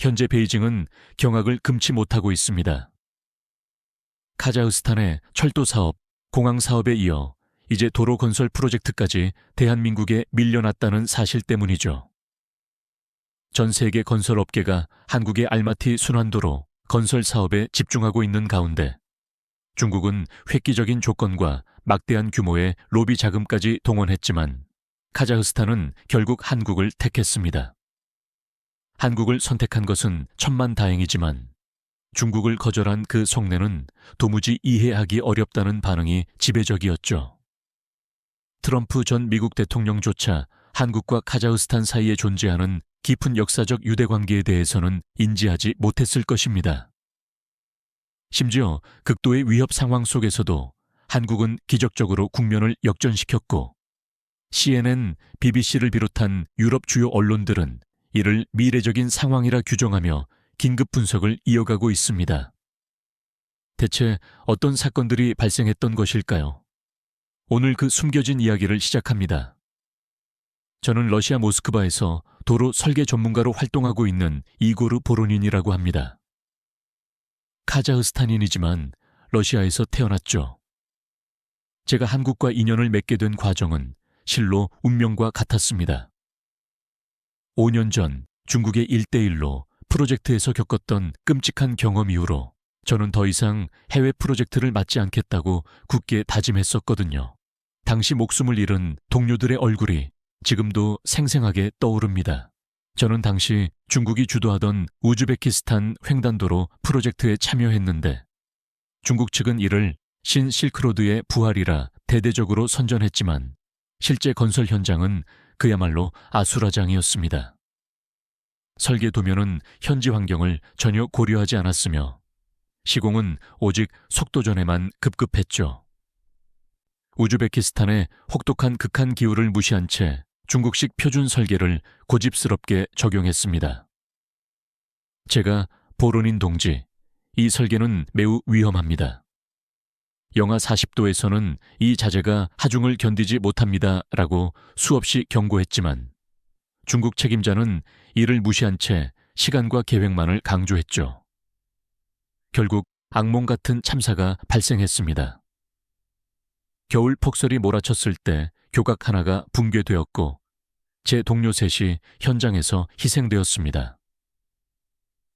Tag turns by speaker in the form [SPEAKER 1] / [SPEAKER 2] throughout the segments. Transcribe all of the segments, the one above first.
[SPEAKER 1] 현재 베이징은 경악을 금치 못하고 있습니다. 카자흐스탄의 철도 사업, 공항 사업에 이어 이제 도로 건설 프로젝트까지 대한민국에 밀려났다는 사실 때문이죠. 전 세계 건설 업계가 한국의 알마티 순환도로 건설 사업에 집중하고 있는 가운데 중국은 획기적인 조건과 막대한 규모의 로비 자금까지 동원했지만 카자흐스탄은 결국 한국을 택했습니다. 한국을 선택한 것은 천만다행이지만 중국을 거절한 그 속내는 도무지 이해하기 어렵다는 반응이 지배적이었죠. 트럼프 전 미국 대통령조차 한국과 카자흐스탄 사이에 존재하는 깊은 역사적 유대관계에 대해서는 인지하지 못했을 것입니다. 심지어 극도의 위협 상황 속에서도 한국은 기적적으로 국면을 역전시켰고 CNN, BBC를 비롯한 유럽 주요 언론들은 이를 미래적인 상황이라 규정하며 긴급 분석을 이어가고 있습니다. 대체 어떤 사건들이 발생했던 것일까요? 오늘 그 숨겨진 이야기를 시작합니다. 저는 러시아 모스크바에서 도로 설계 전문가로 활동하고 있는 이고르 보로닌이라고 합니다. 카자흐스탄인이지만 러시아에서 태어났죠. 제가 한국과 인연을 맺게 된 과정은 실로 운명과 같았습니다. 5년 전 중국의 1대1로 프로젝트에서 겪었던 끔찍한 경험 이후로 저는 더 이상 해외 프로젝트를 맡지 않겠다고 굳게 다짐했었거든요. 당시 목숨을 잃은 동료들의 얼굴이 지금도 생생하게 떠오릅니다. 저는 당시 중국이 주도하던 우즈베키스탄 횡단도로 프로젝트에 참여했는데 중국 측은 이를 신실크로드의 부활이라 대대적으로 선전했지만 실제 건설 현장은 그야말로 아수라장이었습니다. 설계 도면은 현지 환경을 전혀 고려하지 않았으며 시공은 오직 속도전에만 급급했죠. 우즈베키스탄의 혹독한 극한 기후를 무시한 채 중국식 표준 설계를 고집스럽게 적용했습니다. 제가 보로닌 동지, 이 설계는 매우 위험합니다. 영하 40도에서는 이 자재가 하중을 견디지 못합니다 라고 수없이 경고했지만 중국 책임자는 이를 무시한 채 시간과 계획만을 강조했죠. 결국 악몽 같은 참사가 발생했습니다. 겨울 폭설이 몰아쳤을 때 교각 하나가 붕괴되었고 제 동료 셋이 현장에서 희생되었습니다.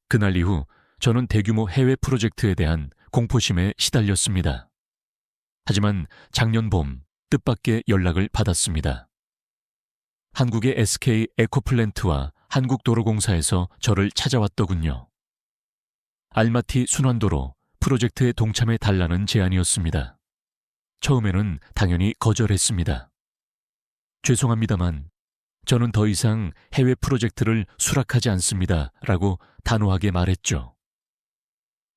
[SPEAKER 1] 그날 이후 저는 대규모 해외 프로젝트에 대한 공포심에 시달렸습니다. 하지만 작년 봄 뜻밖의 연락을 받았습니다. 한국의 SK 에코플랜트와 한국도로공사에서 저를 찾아왔더군요. 알마티 순환도로 프로젝트에 동참해 달라는 제안이었습니다. 처음에는 당연히 거절했습니다. 죄송합니다만 저는 더 이상 해외 프로젝트를 수락하지 않습니다 라고 단호하게 말했죠.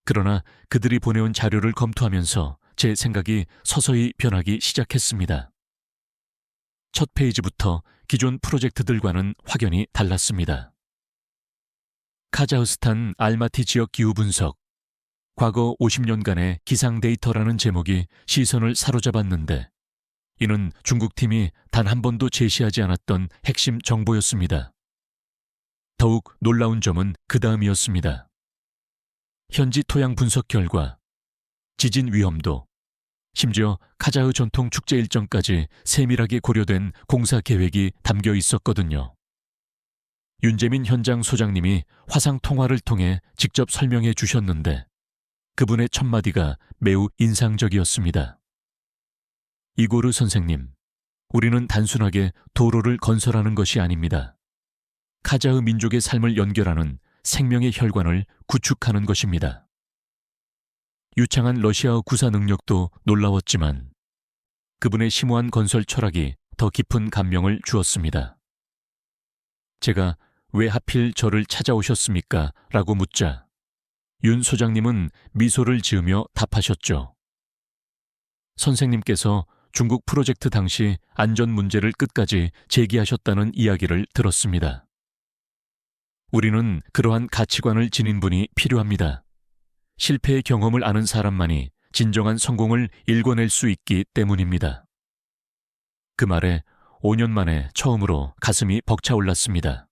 [SPEAKER 1] 그러나 그들이 보내온 자료를 검토하면서 제 생각이 서서히 변하기 시작했습니다. 첫 페이지부터 기존 프로젝트들과는 확연히 달랐습니다. 카자흐스탄 알마티 지역 기후 분석, 과거 50년간의 기상 데이터라는 제목이 시선을 사로잡았는데 이는 중국팀이 단 한 번도 제시하지 않았던 핵심 정보였습니다. 더욱 놀라운 점은 그 다음이었습니다. 현지 토양 분석 결과, 지진 위험도, 심지어 카자흐 전통 축제 일정까지 세밀하게 고려된 공사 계획이 담겨 있었거든요. 윤재민 현장 소장님이 화상 통화를 통해 직접 설명해 주셨는데 그분의 첫마디가 매우 인상적이었습니다. 이고르 선생님, 우리는 단순하게 도로를 건설하는 것이 아닙니다. 카자흐 민족의 삶을 연결하는 생명의 혈관을 구축하는 것입니다. 유창한 러시아어 구사 능력도 놀라웠지만 그분의 심오한 건설 철학이 더 깊은 감명을 주었습니다. 제가 왜 하필 저를 찾아오셨습니까? 라고 묻자 윤 소장님은 미소를 지으며 답하셨죠. 선생님께서 중국 프로젝트 당시 안전 문제를 끝까지 제기하셨다는 이야기를 들었습니다. 우리는 그러한 가치관을 지닌 분이 필요합니다. 실패의 경험을 아는 사람만이 진정한 성공을 일궈낼 수 있기 때문입니다. 그 말에 5년 만에 처음으로 가슴이 벅차올랐습니다.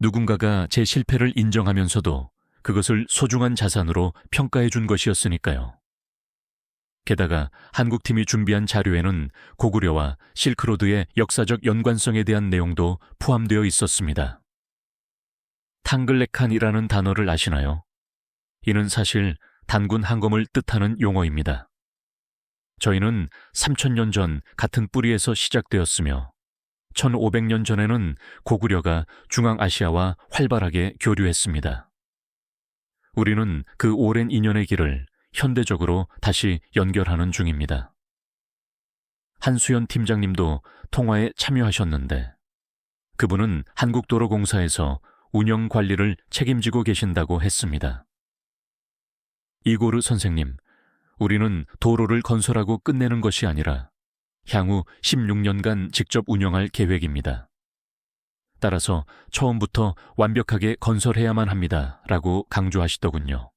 [SPEAKER 1] 누군가가 제 실패를 인정하면서도 그것을 소중한 자산으로 평가해 준 것이었으니까요. 게다가 한국팀이 준비한 자료에는 고구려와 실크로드의 역사적 연관성에 대한 내용도 포함되어 있었습니다. 탕글레칸이라는 단어를 아시나요? 이는 사실 단군 항검을 뜻하는 용어입니다. 저희는 3000년 전 같은 뿌리에서 시작되었으며 1500년 전에는 고구려가 중앙아시아와 활발하게 교류했습니다. 우리는 그 오랜 인연의 길을 현대적으로 다시 연결하는 중입니다. 한수연 팀장님도 통화에 참여하셨는데 그분은 한국도로공사에서 운영 관리를 책임지고 계신다고 했습니다. 이고르 선생님, 우리는 도로를 건설하고 끝내는 것이 아니라 향후 16년간 직접 운영할 계획입니다. 따라서 처음부터 완벽하게 건설해야만 합니다. 라고 강조하시더군요.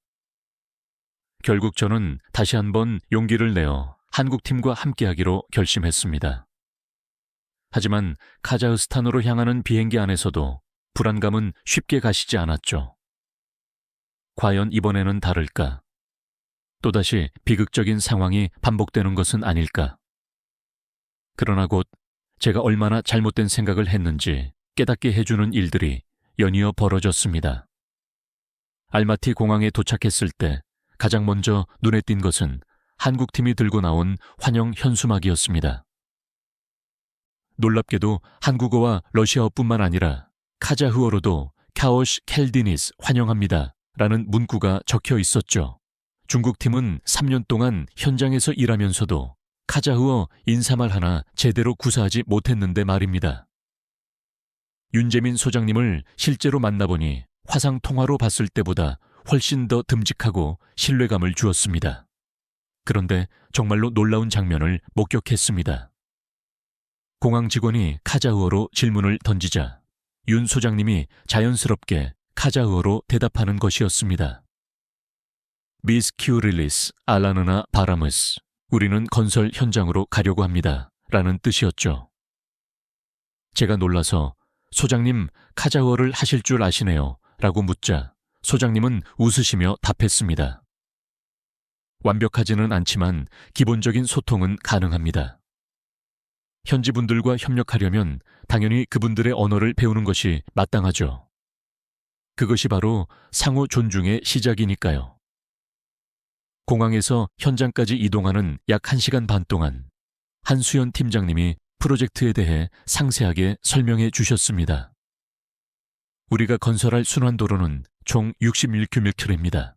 [SPEAKER 1] 결국 저는 다시 한번 용기를 내어 한국팀과 함께하기로 결심했습니다. 하지만 카자흐스탄으로 향하는 비행기 안에서도 불안감은 쉽게 가시지 않았죠. 과연 이번에는 다를까? 또다시 비극적인 상황이 반복되는 것은 아닐까? 그러나 곧 제가 얼마나 잘못된 생각을 했는지 깨닫게 해주는 일들이 연이어 벌어졌습니다. 알마티 공항에 도착했을 때 가장 먼저 눈에 띈 것은 한국팀이 들고 나온 환영 현수막이었습니다. 놀랍게도 한국어와 러시아어뿐만 아니라 카자흐어로도 카오시 켈디니스 환영합니다 라는 문구가 적혀 있었죠. 중국팀은 3년 동안 현장에서 일하면서도 카자흐어 인사말 하나 제대로 구사하지 못했는데 말입니다. 윤재민 소장님을 실제로 만나보니 화상통화로 봤을 때보다 훨씬 더 듬직하고 신뢰감을 주었습니다. 그런데 정말로 놀라운 장면을 목격했습니다. 공항 직원이 카자흐어로 질문을 던지자 윤 소장님이 자연스럽게 카자흐어로 대답하는 것이었습니다. 미스 키우릴리스 알라느나 바라무스, 우리는 건설 현장으로 가려고 합니다. 라는 뜻이었죠. 제가 놀라서 소장님 카자흐어를 하실 줄 아시네요. 라고 묻자 소장님은 웃으시며 답했습니다. 완벽하지는 않지만 기본적인 소통은 가능합니다. 현지 분들과 협력하려면 당연히 그분들의 언어를 배우는 것이 마땅하죠. 그것이 바로 상호 존중의 시작이니까요. 공항에서 현장까지 이동하는 약 1시간 반 동안 한수연 팀장님이 프로젝트에 대해 상세하게 설명해 주셨습니다. 우리가 건설할 순환도로는 총 61km입니다.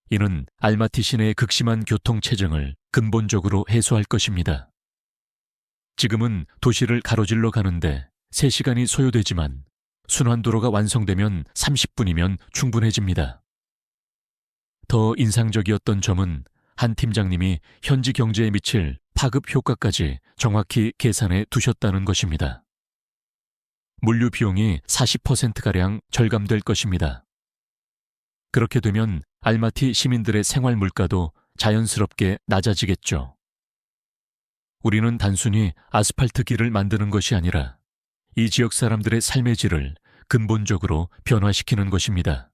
[SPEAKER 1] 이는 알마티 시내의 극심한 교통체증을 근본적으로 해소할 것입니다. 지금은 도시를 가로질러 가는데 3시간이 소요되지만 순환도로가 완성되면 30분이면 충분해집니다. 더 인상적이었던 점은 한 팀장님이 현지 경제에 미칠 파급 효과까지 정확히 계산해 두셨다는 것입니다. 물류 비용이 40%가량 절감될 것입니다. 그렇게 되면 알마티 시민들의 생활 물가도 자연스럽게 낮아지겠죠. 우리는 단순히 아스팔트 길을 만드는 것이 아니라 이 지역 사람들의 삶의 질을 근본적으로 변화시키는 것입니다.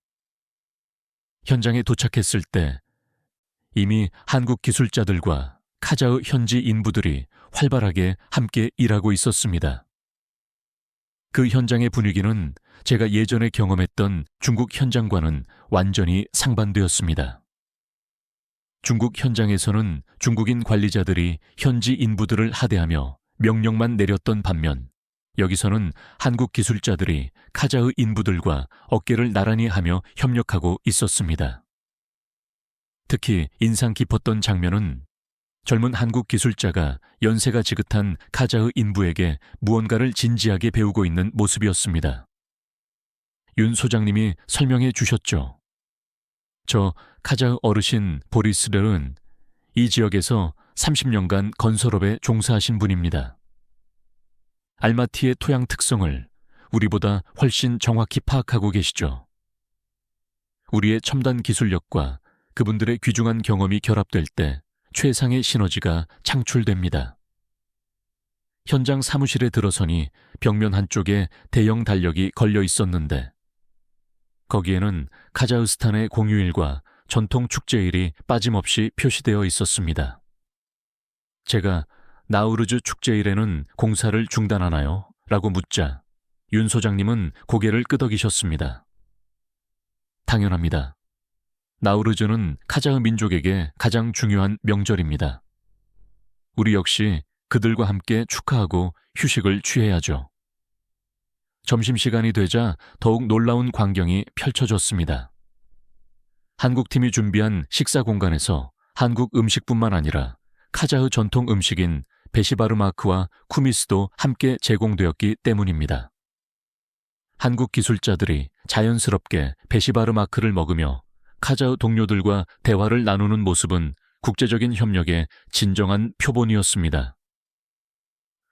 [SPEAKER 1] 현장에 도착했을 때 이미 한국 기술자들과 카자흐 현지 인부들이 활발하게 함께 일하고 있었습니다. 그 현장의 분위기는 제가 예전에 경험했던 중국 현장과는 완전히 상반되었습니다. 중국 현장에서는 중국인 관리자들이 현지 인부들을 하대하며 명령만 내렸던 반면 여기서는 한국 기술자들이 카자흐 인부들과 어깨를 나란히 하며 협력하고 있었습니다. 특히 인상 깊었던 장면은 젊은 한국 기술자가 연세가 지긋한 카자흐 인부에게 무언가를 진지하게 배우고 있는 모습이었습니다. 윤 소장님이 설명해 주셨죠. 저 카자흐 어르신 보리스르는 이 지역에서 30년간 건설업에 종사하신 분입니다. 알마티의 토양 특성을 우리보다 훨씬 정확히 파악하고 계시죠. 우리의 첨단 기술력과 그분들의 귀중한 경험이 결합될 때 최상의 시너지가 창출됩니다. 현장 사무실에 들어서니 벽면 한쪽에 대형 달력이 걸려 있었는데 거기에는 카자흐스탄의 공휴일과 전통 축제일이 빠짐없이 표시되어 있었습니다. 제가 나우루즈 축제일에는 공사를 중단하나요? 라고 묻자 윤 소장님은 고개를 끄덕이셨습니다. 당연합니다. 나우루즈는 카자흐 민족에게 가장 중요한 명절입니다. 우리 역시 그들과 함께 축하하고 휴식을 취해야죠. 점심시간이 되자 더욱 놀라운 광경이 펼쳐졌습니다. 한국팀이 준비한 식사 공간에서 한국 음식뿐만 아니라 카자흐 전통 음식인 베시바르마크와 쿠미스도 함께 제공되었기 때문입니다. 한국 기술자들이 자연스럽게 베시바르마크를 먹으며 카자흐 동료들과 대화를 나누는 모습은 국제적인 협력의 진정한 표본이었습니다.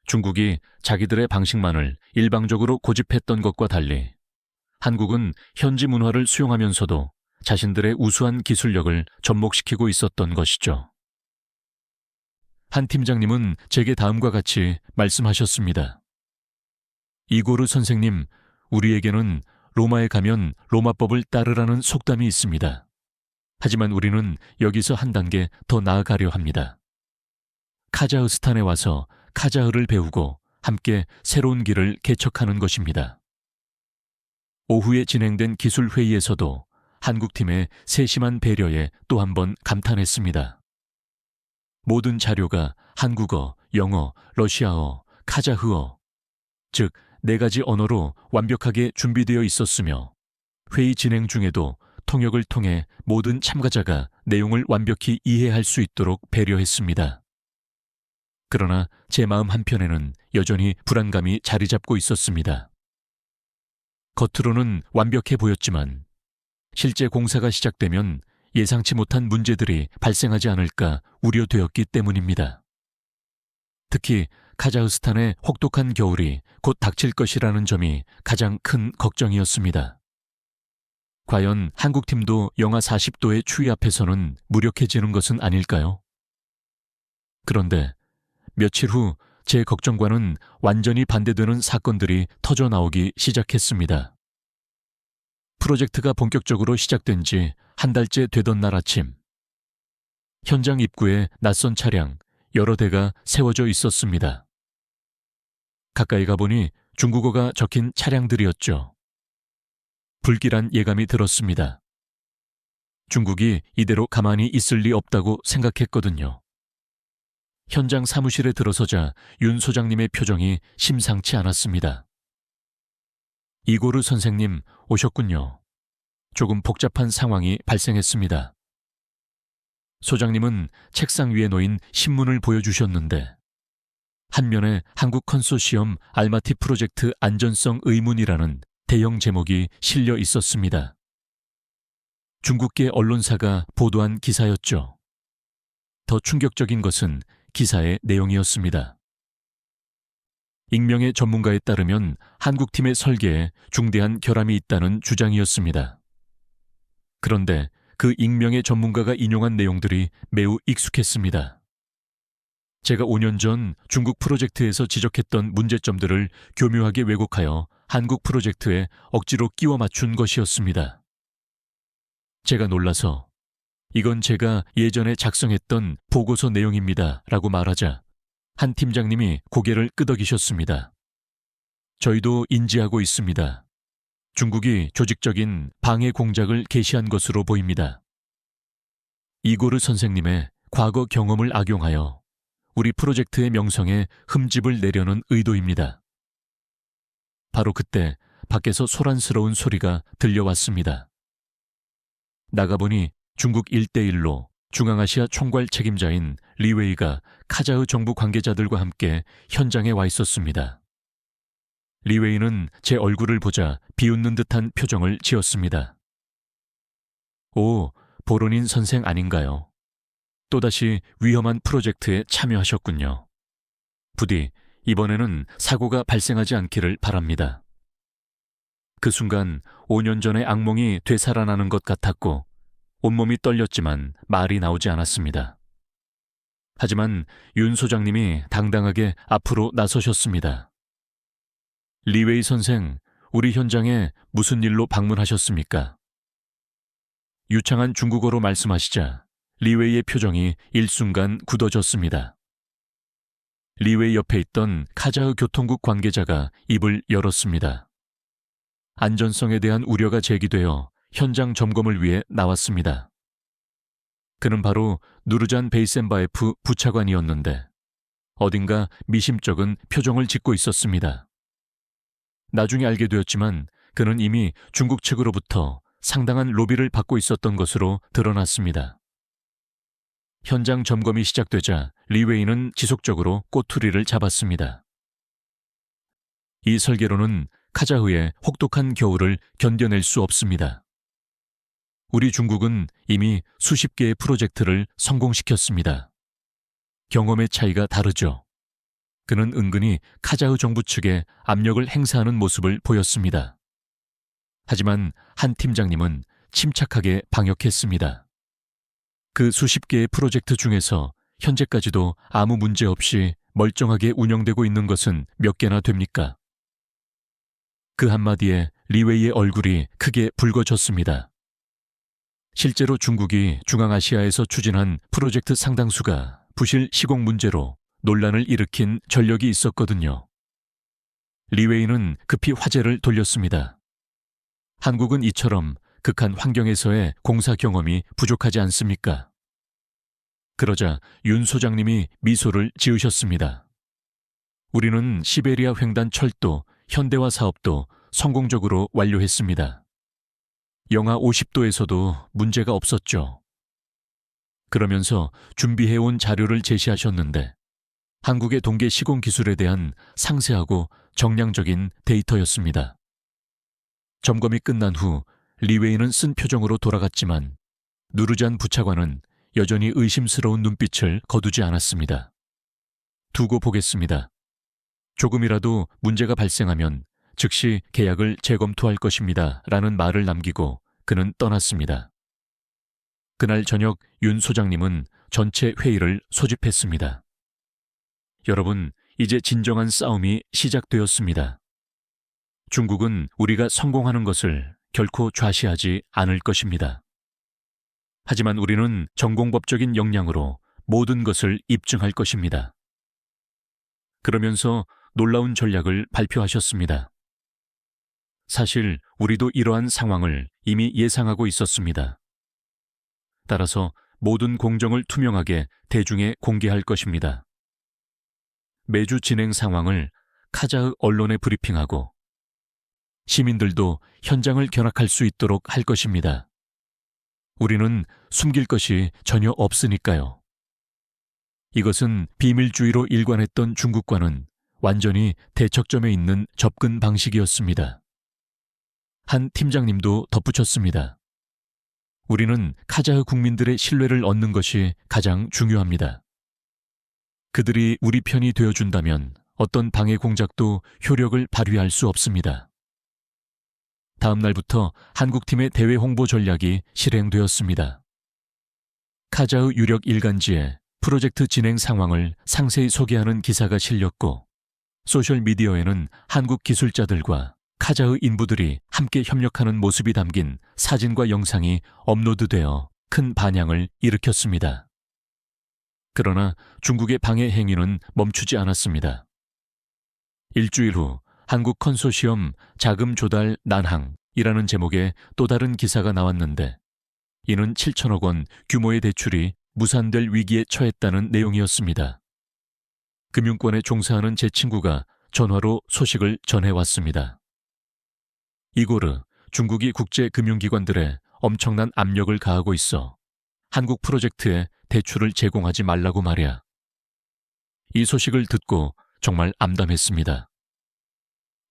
[SPEAKER 1] 중국이 자기들의 방식만을 일방적으로 고집했던 것과 달리 한국은 현지 문화를 수용하면서도 자신들의 우수한 기술력을 접목시키고 있었던 것이죠. 한 팀장님은 제게 다음과 같이 말씀하셨습니다. 이고르 선생님, 우리에게는 로마에 가면 로마법을 따르라는 속담이 있습니다. 하지만 우리는 여기서 한 단계 더 나아가려 합니다. 카자흐스탄에 와서 카자흐를 배우고 함께 새로운 길을 개척하는 것입니다. 오후에 진행된 기술회의에서도 한국팀의 세심한 배려에 또 한 번 감탄했습니다. 모든 자료가 한국어, 영어, 러시아어, 카자흐어, 즉 4가지 언어로 완벽하게 준비되어 있었으며 회의 진행 중에도 통역을 통해 모든 참가자가 내용을 완벽히 이해할 수 있도록 배려했습니다. 그러나 제 마음 한편에는 여전히 불안감이 자리 잡고 있었습니다. 겉으로는 완벽해 보였지만 실제 공사가 시작되면 예상치 못한 문제들이 발생하지 않을까 우려되었기 때문입니다. 특히 카자흐스탄의 혹독한 겨울이 곧 닥칠 것이라는 점이 가장 큰 걱정이었습니다. 과연 한국팀도 영하 40도의 추위 앞에서는 무력해지는 것은 아닐까요? 그런데 며칠 후 제 걱정과는 완전히 반대되는 사건들이 터져 나오기 시작했습니다. 프로젝트가 본격적으로 시작된 지 한 달째 되던 날 아침, 현장 입구에 낯선 차량 여러 대가 세워져 있었습니다. 가까이 가보니 중국어가 적힌 차량들이었죠. 불길한 예감이 들었습니다. 중국이 이대로 가만히 있을 리 없다고 생각했거든요. 현장 사무실에 들어서자 윤 소장님의 표정이 심상치 않았습니다. 이고르 선생님 오셨군요. 조금 복잡한 상황이 발생했습니다. 소장님은 책상 위에 놓인 신문을 보여주셨는데 한 면에 한국 컨소시엄 알마티 프로젝트 안전성 의문이라는 대형 제목이 실려 있었습니다. 중국계 언론사가 보도한 기사였죠. 더 충격적인 것은 기사의 내용이었습니다. 익명의 전문가에 따르면 한국팀의 설계에 중대한 결함이 있다는 주장이었습니다. 그런데 그 익명의 전문가가 인용한 내용들이 매우 익숙했습니다. 제가 5년 전 중국 프로젝트에서 지적했던 문제점들을 교묘하게 왜곡하여 한국 프로젝트에 억지로 끼워 맞춘 것이었습니다. 제가 놀라서 이건 제가 예전에 작성했던 보고서 내용입니다 라고 말하자 한 팀장님이 고개를 끄덕이셨습니다. 저희도 인지하고 있습니다. 중국이 조직적인 방해 공작을 개시한 것으로 보입니다. 이고르 선생님의 과거 경험을 악용하여 우리 프로젝트의 명성에 흠집을 내려는 의도입니다. 바로 그때 밖에서 소란스러운 소리가 들려왔습니다. 나가보니 중국 1대1로 중앙아시아 총괄 책임자인 리웨이가 카자흐 정부 관계자들과 함께 현장에 와 있었습니다. 리웨이는 제 얼굴을 보자 비웃는 듯한 표정을 지었습니다. 오, 보로닌 선생 아닌가요? 또다시 위험한 프로젝트에 참여하셨군요. 부디 이번에는 사고가 발생하지 않기를 바랍니다. 그 순간 5년 전의 악몽이 되살아나는 것 같았고 온몸이 떨렸지만 말이 나오지 않았습니다. 하지만 윤 소장님이 당당하게 앞으로 나서셨습니다. 리웨이 선생, 우리 현장에 무슨 일로 방문하셨습니까? 유창한 중국어로 말씀하시자 리웨이의 표정이 일순간 굳어졌습니다. 리웨이 옆에 있던 카자흐 교통국 관계자가 입을 열었습니다. 안전성에 대한 우려가 제기되어 현장 점검을 위해 나왔습니다. 그는 바로 누르잔 베이센바예프 부차관이었는데 어딘가 미심쩍은 표정을 짓고 있었습니다. 나중에 알게 되었지만 그는 이미 중국 측으로부터 상당한 로비를 받고 있었던 것으로 드러났습니다. 현장 점검이 시작되자 리웨이는 지속적으로 꼬투리를 잡았습니다. 이 설계로는 카자흐의 혹독한 겨울을 견뎌낼 수 없습니다. 우리 중국은 이미 수십 개의 프로젝트를 성공시켰습니다. 경험의 차이가 다르죠. 그는 은근히 카자흐 정부 측에 압력을 행사하는 모습을 보였습니다. 하지만 한 팀장님은 침착하게 방역했습니다. 그 수십 개의 프로젝트 중에서 현재까지도 아무 문제 없이 멀쩡하게 운영되고 있는 것은 몇 개나 됩니까? 그 한마디에 리웨이의 얼굴이 크게 붉어졌습니다. 실제로 중국이 중앙아시아에서 추진한 프로젝트 상당수가 부실 시공 문제로 논란을 일으킨 전력이 있었거든요. 리웨이는 급히 화제를 돌렸습니다. 한국은 이처럼 극한 환경에서의 공사 경험이 부족하지 않습니까? 그러자 윤 소장님이 미소를 지으셨습니다. 우리는 시베리아 횡단 철도, 현대화 사업도 성공적으로 완료했습니다. 영하 50도에서도 문제가 없었죠. 그러면서 준비해온 자료를 제시하셨는데 한국의 동계 시공 기술에 대한 상세하고 정량적인 데이터였습니다. 점검이 끝난 후 리웨이는 쓴 표정으로 돌아갔지만 누르잔 부차관은 여전히 의심스러운 눈빛을 거두지 않았습니다. 두고 보겠습니다. 조금이라도 문제가 발생하면 즉시 계약을 재검토할 것입니다. 라는 말을 남기고 그는 떠났습니다. 그날 저녁 윤 소장님은 전체 회의를 소집했습니다. 여러분, 이제 진정한 싸움이 시작되었습니다. 중국은 우리가 성공하는 것을 결코 좌시하지 않을 것입니다. 하지만 우리는 전공법적인 역량으로 모든 것을 입증할 것입니다. 그러면서 놀라운 전략을 발표하셨습니다. 사실 우리도 이러한 상황을 이미 예상하고 있었습니다. 따라서 모든 공정을 투명하게 대중에 공개할 것입니다. 매주 진행 상황을 카자흐 언론에 브리핑하고 시민들도 현장을 견학할 수 있도록 할 것입니다. 우리는 숨길 것이 전혀 없으니까요. 이것은 비밀주의로 일관했던 중국과는 완전히 대척점에 있는 접근 방식이었습니다. 한 팀장님도 덧붙였습니다. 우리는 카자흐 국민들의 신뢰를 얻는 것이 가장 중요합니다. 그들이 우리 편이 되어준다면 어떤 방해 공작도 효력을 발휘할 수 없습니다. 다음 날부터 한국팀의 대외 홍보 전략이 실행되었습니다. 카자흐 유력 일간지에 프로젝트 진행 상황을 상세히 소개하는 기사가 실렸고 소셜미디어에는 한국 기술자들과 카자흐 인부들이 함께 협력하는 모습이 담긴 사진과 영상이 업로드되어 큰 반향을 일으켰습니다. 그러나 중국의 방해 행위는 멈추지 않았습니다. 일주일 후 한국 컨소시엄 자금 조달 난항이라는 제목의 또 다른 기사가 나왔는데 이는 7천억 원 규모의 대출이 무산될 위기에 처했다는 내용이었습니다. 금융권에 종사하는 제 친구가 전화로 소식을 전해왔습니다. 이고르, 중국이 국제금융기관들에 엄청난 압력을 가하고 있어 한국 프로젝트에 대출을 제공하지 말라고 말이야. 이 소식을 듣고 정말 암담했습니다.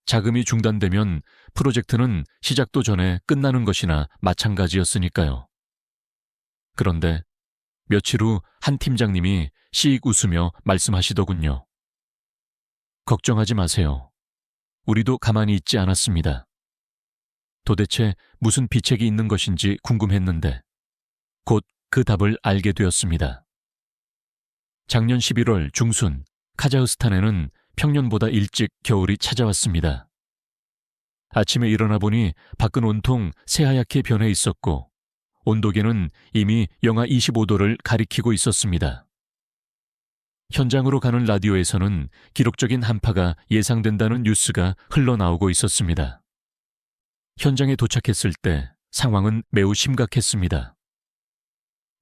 [SPEAKER 1] 자금이 중단되면 프로젝트는 시작도 전에 끝나는 것이나 마찬가지였으니까요. 그런데 며칠 후 한 팀장님이 씩 웃으며 말씀하시더군요. 걱정하지 마세요. 우리도 가만히 있지 않았습니다. 도대체 무슨 비책이 있는 것인지 궁금했는데 곧 그 답을 알게 되었습니다. 작년 11월 중순 카자흐스탄에는 평년보다 일찍 겨울이 찾아왔습니다. 아침에 일어나 보니 밖은 온통 새하얗게 변해 있었고 온도계는 이미 영하 25도를 가리키고 있었습니다. 현장으로 가는 라디오에서는 기록적인 한파가 예상된다는 뉴스가 흘러나오고 있었습니다. 현장에 도착했을 때 상황은 매우 심각했습니다.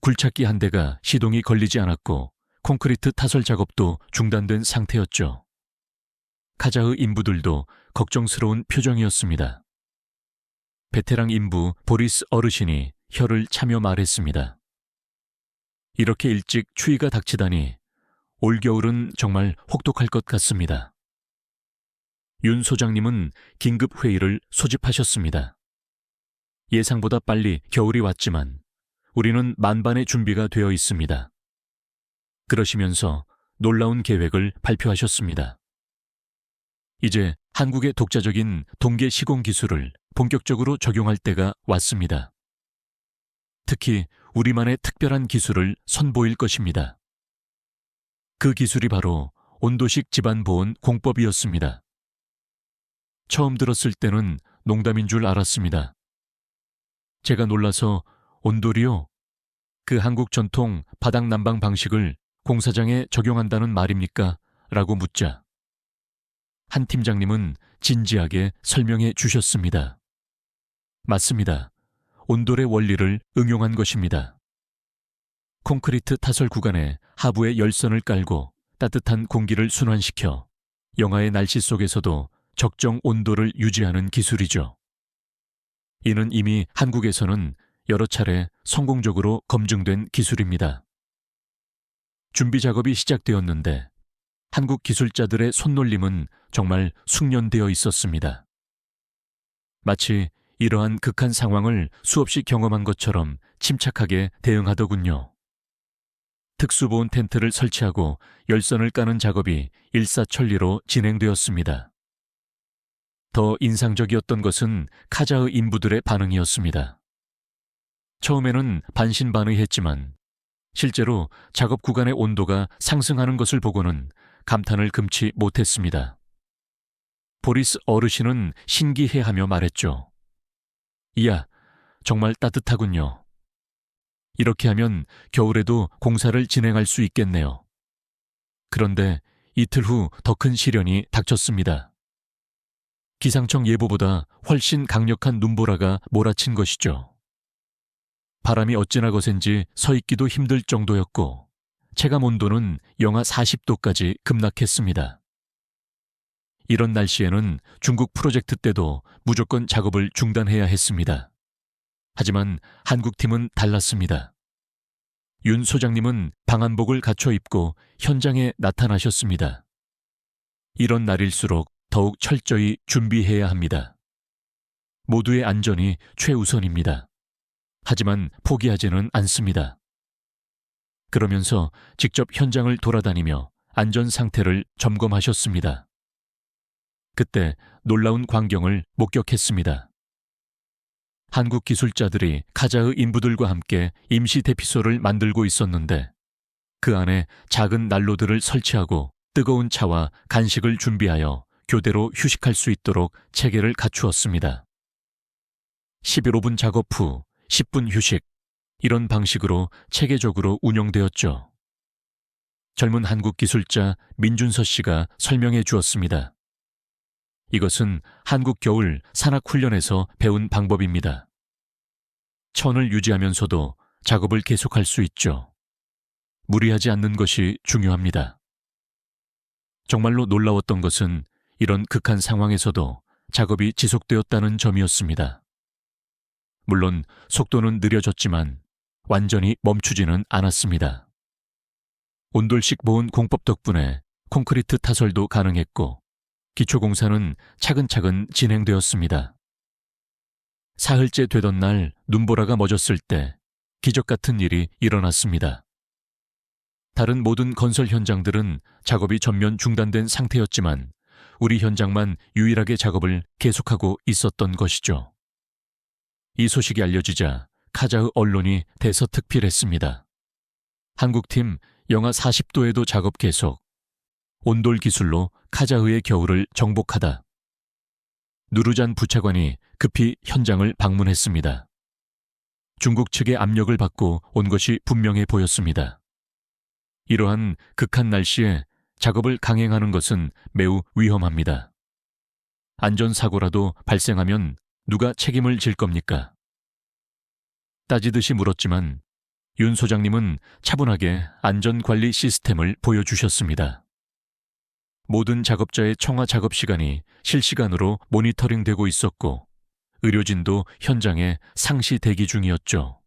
[SPEAKER 1] 굴착기 한 대가 시동이 걸리지 않았고 콘크리트 타설 작업도 중단된 상태였죠. 카자흐 인부들도 걱정스러운 표정이었습니다. 베테랑 인부 보리스 어르신이 혀를 차며 말했습니다. 이렇게 일찍 추위가 닥치다니 올겨울은 정말 혹독할 것 같습니다. 윤 소장님은 긴급 회의를 소집하셨습니다. 예상보다 빨리 겨울이 왔지만 우리는 만반의 준비가 되어 있습니다. 그러시면서 놀라운 계획을 발표하셨습니다. 이제 한국의 독자적인 동계 시공 기술을 본격적으로 적용할 때가 왔습니다. 특히 우리만의 특별한 기술을 선보일 것입니다. 그 기술이 바로 온도식 집안 보온 공법이었습니다. 처음 들었을 때는 농담인 줄 알았습니다. 제가 놀라서 온돌이요? 그 한국 전통 바닥 난방 방식을 공사장에 적용한다는 말입니까? 라고 묻자 한 팀장님은 진지하게 설명해 주셨습니다. 맞습니다. 온돌의 원리를 응용한 것입니다. 콘크리트 타설 구간에 하부에 열선을 깔고 따뜻한 공기를 순환시켜 영하의 날씨 속에서도 적정 온도를 유지하는 기술이죠. 이는 이미 한국에서는 여러 차례 성공적으로 검증된 기술입니다. 준비 작업이 시작되었는데 한국 기술자들의 손놀림은 정말 숙련되어 있었습니다. 마치 이러한 극한 상황을 수없이 경험한 것처럼 침착하게 대응하더군요. 특수보온 텐트를 설치하고 열선을 까는 작업이 일사천리로 진행되었습니다. 더 인상적이었던 것은 카자흐 인부들의 반응이었습니다. 처음에는 반신반의했지만 실제로 작업 구간의 온도가 상승하는 것을 보고는 감탄을 금치 못했습니다. 보리스 어르신은 신기해하며 말했죠. 이야, 정말 따뜻하군요. 이렇게 하면 겨울에도 공사를 진행할 수 있겠네요. 그런데 이틀 후 더 큰 시련이 닥쳤습니다. 기상청 예보보다 훨씬 강력한 눈보라가 몰아친 것이죠. 바람이 어찌나 거센지 서 있기도 힘들 정도였고 체감 온도는 영하 40도까지 급락했습니다. 이런 날씨에는 중국 프로젝트 때도 무조건 작업을 중단해야 했습니다. 하지만 한국팀은 달랐습니다. 윤 소장님은 방한복을 갖춰 입고 현장에 나타나셨습니다. 이런 날일수록 더욱 철저히 준비해야 합니다. 모두의 안전이 최우선입니다. 하지만 포기하지는 않습니다. 그러면서 직접 현장을 돌아다니며 안전 상태를 점검하셨습니다. 그때 놀라운 광경을 목격했습니다. 한국 기술자들이 카자흐 인부들과 함께 임시 대피소를 만들고 있었는데 그 안에 작은 난로들을 설치하고 뜨거운 차와 간식을 준비하여 교대로 휴식할 수 있도록 체계를 갖추었습니다. 11분 작업 후 10분 휴식, 이런 방식으로 체계적으로 운영되었죠. 젊은 한국 기술자 민준서 씨가 설명해 주었습니다. 이것은 한국 겨울 산악훈련에서 배운 방법입니다. 천을 유지하면서도 작업을 계속할 수 있죠. 무리하지 않는 것이 중요합니다. 정말로 놀라웠던 것은 이런 극한 상황에서도 작업이 지속되었다는 점이었습니다. 물론 속도는 느려졌지만 완전히 멈추지는 않았습니다. 온돌식 보온 공법 덕분에 콘크리트 타설도 가능했고 기초공사는 차근차근 진행되었습니다. 사흘째 되던 날 눈보라가 멎었을 때 기적 같은 일이 일어났습니다. 다른 모든 건설 현장들은 작업이 전면 중단된 상태였지만 우리 현장만 유일하게 작업을 계속하고 있었던 것이죠. 이 소식이 알려지자 카자흐 언론이 대서특필했습니다. 한국팀 영하 40도에도 작업 계속. 온돌 기술로 카자흐의 겨울을 정복하다. 누르잔 부차관이 급히 현장을 방문했습니다. 중국 측의 압력을 받고 온 것이 분명해 보였습니다. 이러한 극한 날씨에 작업을 강행하는 것은 매우 위험합니다. 안전사고라도 발생하면 누가 책임을 질 겁니까? 따지듯이 물었지만 윤 소장님은 차분하게 안전관리 시스템을 보여주셨습니다. 모든 작업자의 청화 작업 시간이 실시간으로 모니터링되고 있었고 의료진도 현장에 상시 대기 중이었죠.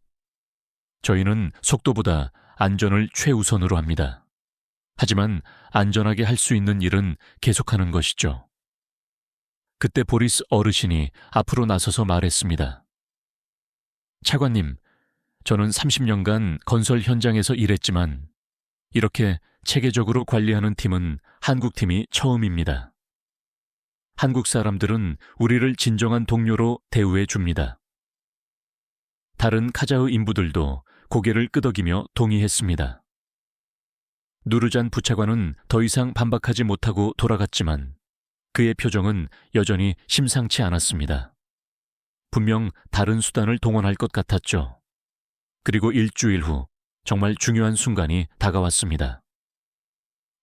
[SPEAKER 1] 저희는 속도보다 안전을 최우선으로 합니다. 하지만 안전하게 할 수 있는 일은 계속하는 것이죠. 그때 보리스 어르신이 앞으로 나서서 말했습니다. 차관님, 저는 30년간 건설 현장에서 일했지만 이렇게 체계적으로 관리하는 팀은 한국 팀이 처음입니다. 한국 사람들은 우리를 진정한 동료로 대우해 줍니다. 다른 카자흐 인부들도 고개를 끄덕이며 동의했습니다. 누르잔 부차관은 더 이상 반박하지 못하고 돌아갔지만 그의 표정은 여전히 심상치 않았습니다. 분명 다른 수단을 동원할 것 같았죠. 그리고 일주일 후 정말 중요한 순간이 다가왔습니다.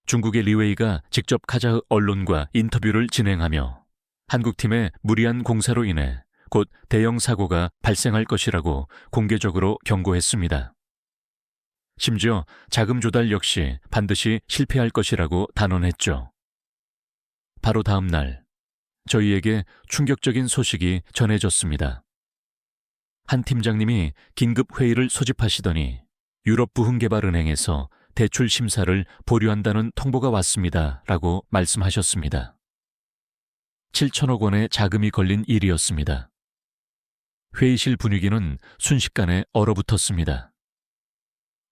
[SPEAKER 1] 중국의 리웨이가 직접 카자흐 언론과 인터뷰를 진행하며 한국팀의 무리한 공사로 인해 곧 대형 사고가 발생할 것이라고 공개적으로 경고했습니다. 심지어 자금 조달 역시 반드시 실패할 것이라고 단언했죠. 바로 다음 날 저희에게 충격적인 소식이 전해졌습니다. 한 팀장님이 긴급 회의를 소집하시더니 유럽부흥개발은행에서 대출 심사를 보류한다는 통보가 왔습니다. 라고 말씀하셨습니다. 7천억 원의 자금이 걸린 일이었습니다. 회의실 분위기는 순식간에 얼어붙었습니다.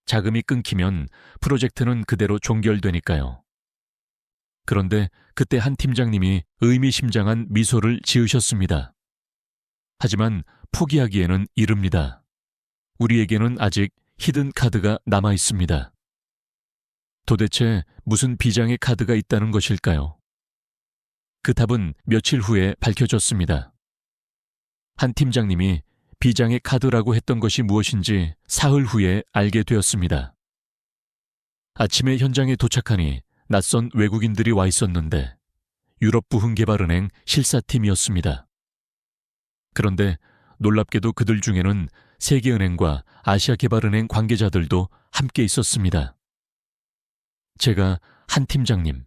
[SPEAKER 1] 자금이 끊기면 프로젝트는 그대로 종결되니까요. 그런데 그때 한 팀장님이 의미심장한 미소를 지으셨습니다. 하지만 포기하기에는 이릅니다. 우리에게는 아직 히든 카드가 남아 있습니다. 도대체 무슨 비장의 카드가 있다는 것일까요? 그 답은 며칠 후에 밝혀졌습니다. 한 팀장님이 비장의 카드라고 했던 것이 무엇인지 사흘 후에 알게 되었습니다. 아침에 현장에 도착하니 낯선 외국인들이 와 있었는데 유럽부흥개발은행 실사팀이었습니다. 그런데 놀랍게도 그들 중에는 세계은행과 아시아개발은행 관계자들도 함께 있었습니다. 제가 한 팀장님,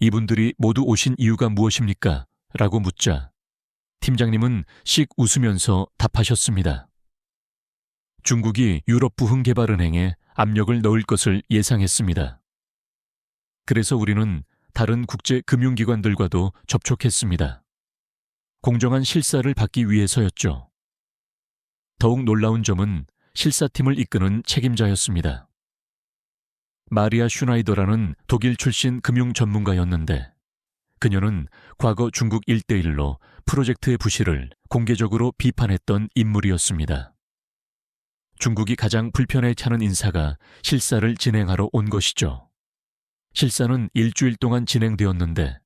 [SPEAKER 1] 이분들이 모두 오신 이유가 무엇입니까? 라고 묻자 팀장님은 씩 웃으면서 답하셨습니다. 중국이 유럽부흥개발은행에 압력을 넣을 것을 예상했습니다. 그래서 우리는 다른 국제금융기관들과도 접촉했습니다. 공정한 실사를 받기 위해서였죠. 더욱 놀라운 점은 실사팀을 이끄는 책임자였습니다. 마리아 슈나이더라는 독일 출신 금융 전문가였는데 그녀는 과거 중국 1:1로 프로젝트의 부실을 공개적으로 비판했던 인물이었습니다. 중국이 가장 불편해하는 인사가 실사를 진행하러 온 것이죠. 실사는 일주일 동안 진행되었는데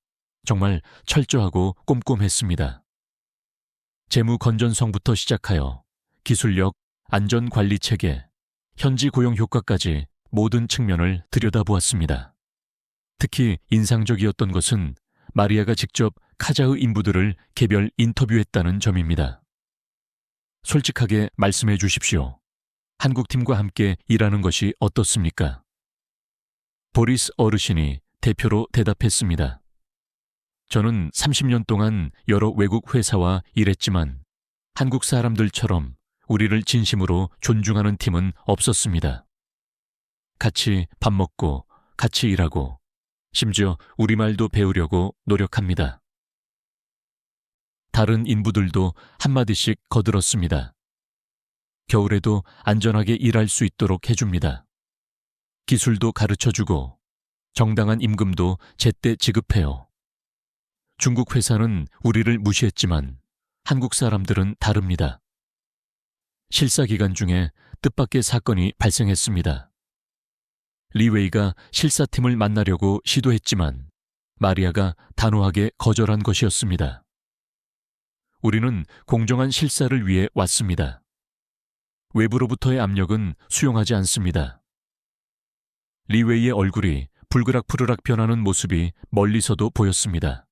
[SPEAKER 1] 정말 철저하고 꼼꼼했습니다. 재무 건전성부터 시작하여 기술력, 안전관리 체계, 현지 고용 효과까지 모든 측면을 들여다보았습니다. 특히 인상적이었던 것은 마리아가 직접 카자흐 인부들을 개별 인터뷰했다는 점입니다. 솔직하게 말씀해 주십시오. 한국팀과 함께 일하는 것이 어떻습니까? 보리스 어르신이 대표로 대답했습니다. 저는 30년 동안 여러 외국 회사와 일했지만 한국 사람들처럼 우리를 진심으로 존중하는 팀은 없었습니다. 같이 밥 먹고 같이 일하고 심지어 우리말도 배우려고 노력합니다. 다른 인부들도 한마디씩 거들었습니다. 겨울에도 안전하게 일할 수 있도록 해줍니다. 기술도 가르쳐주고 정당한 임금도 제때 지급해요. 중국 회사는 우리를 무시했지만 한국 사람들은 다릅니다. 실사 기간 중에 뜻밖의 사건이 발생했습니다. 리웨이가 실사팀을 만나려고 시도했지만 마리아가 단호하게 거절한 것이었습니다. 우리는 공정한 실사를 위해 왔습니다. 외부로부터의 압력은 수용하지 않습니다. 리웨이의 얼굴이 불그락푸르락 변하는 모습이 멀리서도 보였습니다.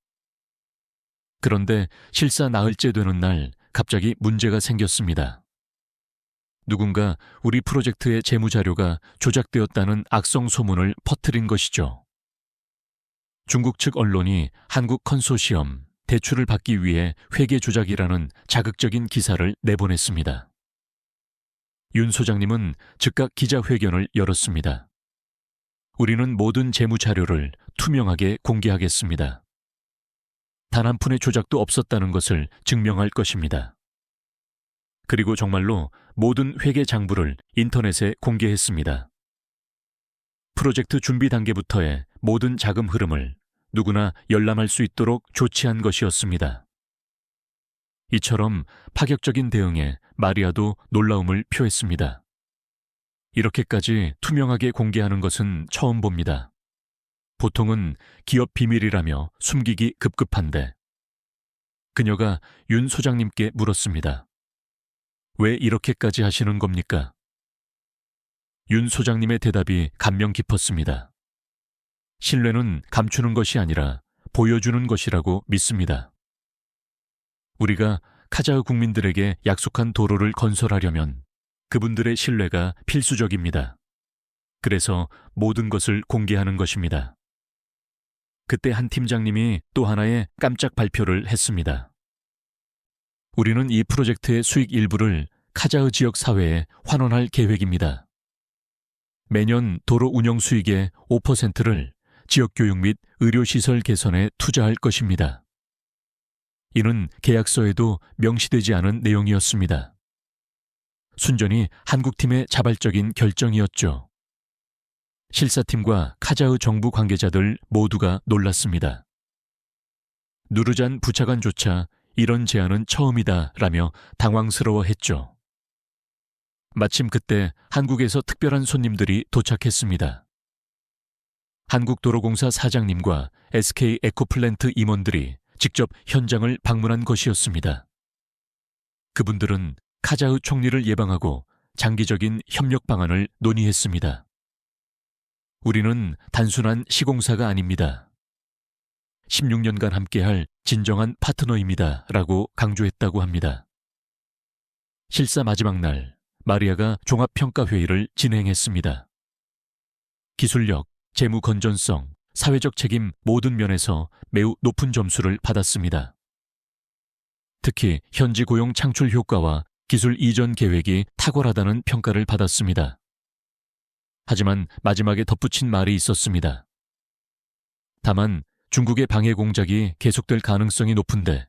[SPEAKER 1] 그런데 실사 나흘째 되는 날 갑자기 문제가 생겼습니다. 누군가 우리 프로젝트의 재무자료가 조작되었다는 악성 소문을 퍼뜨린 것이죠. 중국 측 언론이 한국 컨소시엄 대출을 받기 위해 회계 조작이라는 자극적인 기사를 내보냈습니다. 윤 소장님은 즉각 기자회견을 열었습니다. 우리는 모든 재무 자료를 투명하게 공개하겠습니다. 단 한 푼의 조작도 없었다는 것을 증명할 것입니다. 그리고 정말로 모든 회계 장부를 인터넷에 공개했습니다. 프로젝트 준비 단계부터의 모든 자금 흐름을 누구나 열람할 수 있도록 조치한 것이었습니다. 이처럼 파격적인 대응에 마리아도 놀라움을 표했습니다. 이렇게까지 투명하게 공개하는 것은 처음 봅니다. 보통은 기업 비밀이라며 숨기기 급급한데. 그녀가 윤 소장님께 물었습니다. 왜 이렇게까지 하시는 겁니까? 윤 소장님의 대답이 감명 깊었습니다. 신뢰는 감추는 것이 아니라 보여주는 것이라고 믿습니다. 우리가 카자흐 국민들에게 약속한 도로를 건설하려면 그분들의 신뢰가 필수적입니다. 그래서 모든 것을 공개하는 것입니다. 그때 한 팀장님이 또 하나의 깜짝 발표를 했습니다. 우리는 이 프로젝트의 수익 일부를 카자흐 지역 사회에 환원할 계획입니다. 매년 도로 운영 수익의 5%를 지역교육 및 의료시설 개선에 투자할 것입니다. 이는 계약서에도 명시되지 않은 내용이었습니다. 순전히 한국팀의 자발적인 결정이었죠. 실사팀과 카자흐 정부 관계자들 모두가 놀랐습니다. 누르잔 부차관조차 이런 제안은 처음이다라며 당황스러워했죠. 마침 그때 한국에서 특별한 손님들이 도착했습니다. 한국도로공사 사장님과 SK 에코플랜트 임원들이 직접 현장을 방문한 것이었습니다. 그분들은 카자흐 총리를 예방하고 장기적인 협력 방안을 논의했습니다. 우리는 단순한 시공사가 아닙니다. 16년간 함께할 진정한 파트너입니다. 라고 강조했다고 합니다. 실사 마지막 날, 마리아가 종합평가회의를 진행했습니다. 기술력, 재무 건전성, 사회적 책임 모든 면에서 매우 높은 점수를 받았습니다. 특히 현지 고용 창출 효과와 기술 이전 계획이 탁월하다는 평가를 받았습니다. 하지만 마지막에 덧붙인 말이 있었습니다. 다만 중국의 방해 공작이 계속될 가능성이 높은데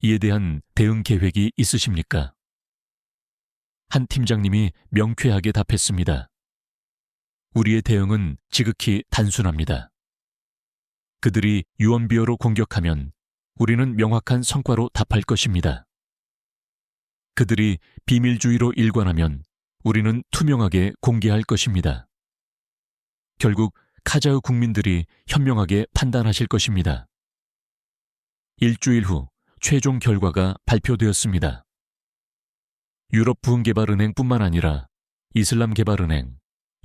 [SPEAKER 1] 이에 대한 대응 계획이 있으십니까? 한 팀장님이 명쾌하게 답했습니다. 우리의 대응은 지극히 단순합니다. 그들이 유언비어로 공격하면 우리는 명확한 성과로 답할 것입니다. 그들이 비밀주의로 일관하면 우리는 투명하게 공개할 것입니다. 결국 카자흐 국민들이 현명하게 판단하실 것입니다. 일주일 후 최종 결과가 발표되었습니다. 유럽부흥개발은행뿐만 아니라 이슬람개발은행,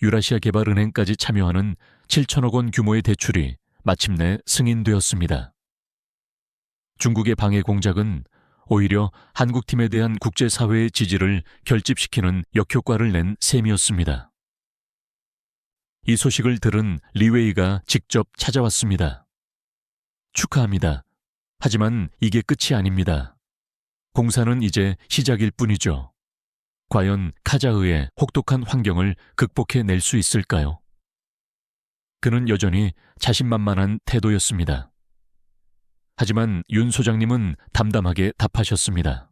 [SPEAKER 1] 유라시아개발은행까지 참여하는 7천억 원 규모의 대출이 마침내 승인되었습니다. 중국의 방해 공작은 오히려 한국팀에 대한 국제사회의 지지를 결집시키는 역효과를 낸 셈이었습니다. 이 소식을 들은 리웨이가 직접 찾아왔습니다. 축하합니다. 하지만 이게 끝이 아닙니다. 공사는 이제 시작일 뿐이죠. 과연 카자흐의 혹독한 환경을 극복해낼 수 있을까요? 그는 여전히 자신만만한 태도였습니다. 하지만 윤 소장님은 담담하게 답하셨습니다.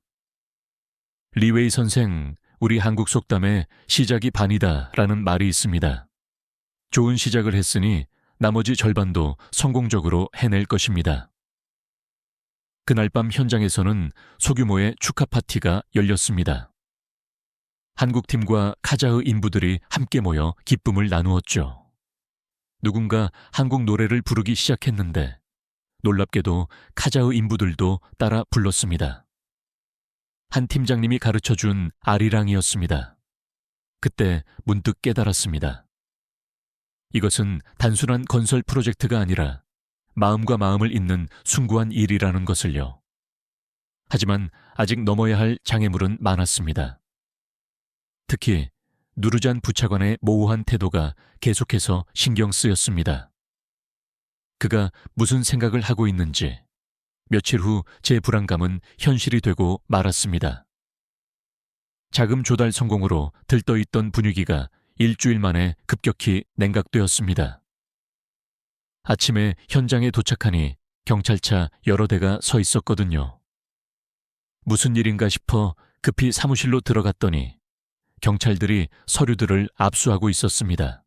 [SPEAKER 1] 리웨이 선생, 우리 한국 속담에 시작이 반이다라는 말이 있습니다. 좋은 시작을 했으니 나머지 절반도 성공적으로 해낼 것입니다. 그날 밤 현장에서는 소규모의 축하 파티가 열렸습니다. 한국팀과 카자흐 인부들이 함께 모여 기쁨을 나누었죠. 누군가 한국 노래를 부르기 시작했는데 놀랍게도 카자흐 인부들도 따라 불렀습니다. 한 팀장님이 가르쳐준 아리랑이었습니다. 그때 문득 깨달았습니다. 이것은 단순한 건설 프로젝트가 아니라 마음과 마음을 잇는 숭고한 일이라는 것을요. 하지만 아직 넘어야 할 장애물은 많았습니다. 특히 누르잔 부차관의 모호한 태도가 계속해서 신경 쓰였습니다. 그가 무슨 생각을 하고 있는지 며칠 후 제 불안감은 현실이 되고 말았습니다. 자금 조달 성공으로 들떠있던 분위기가 일주일 만에 급격히 냉각되었습니다. 아침에 현장에 도착하니 경찰차 여러 대가 서 있었거든요. 무슨 일인가 싶어 급히 사무실로 들어갔더니 경찰들이 서류들을 압수하고 있었습니다.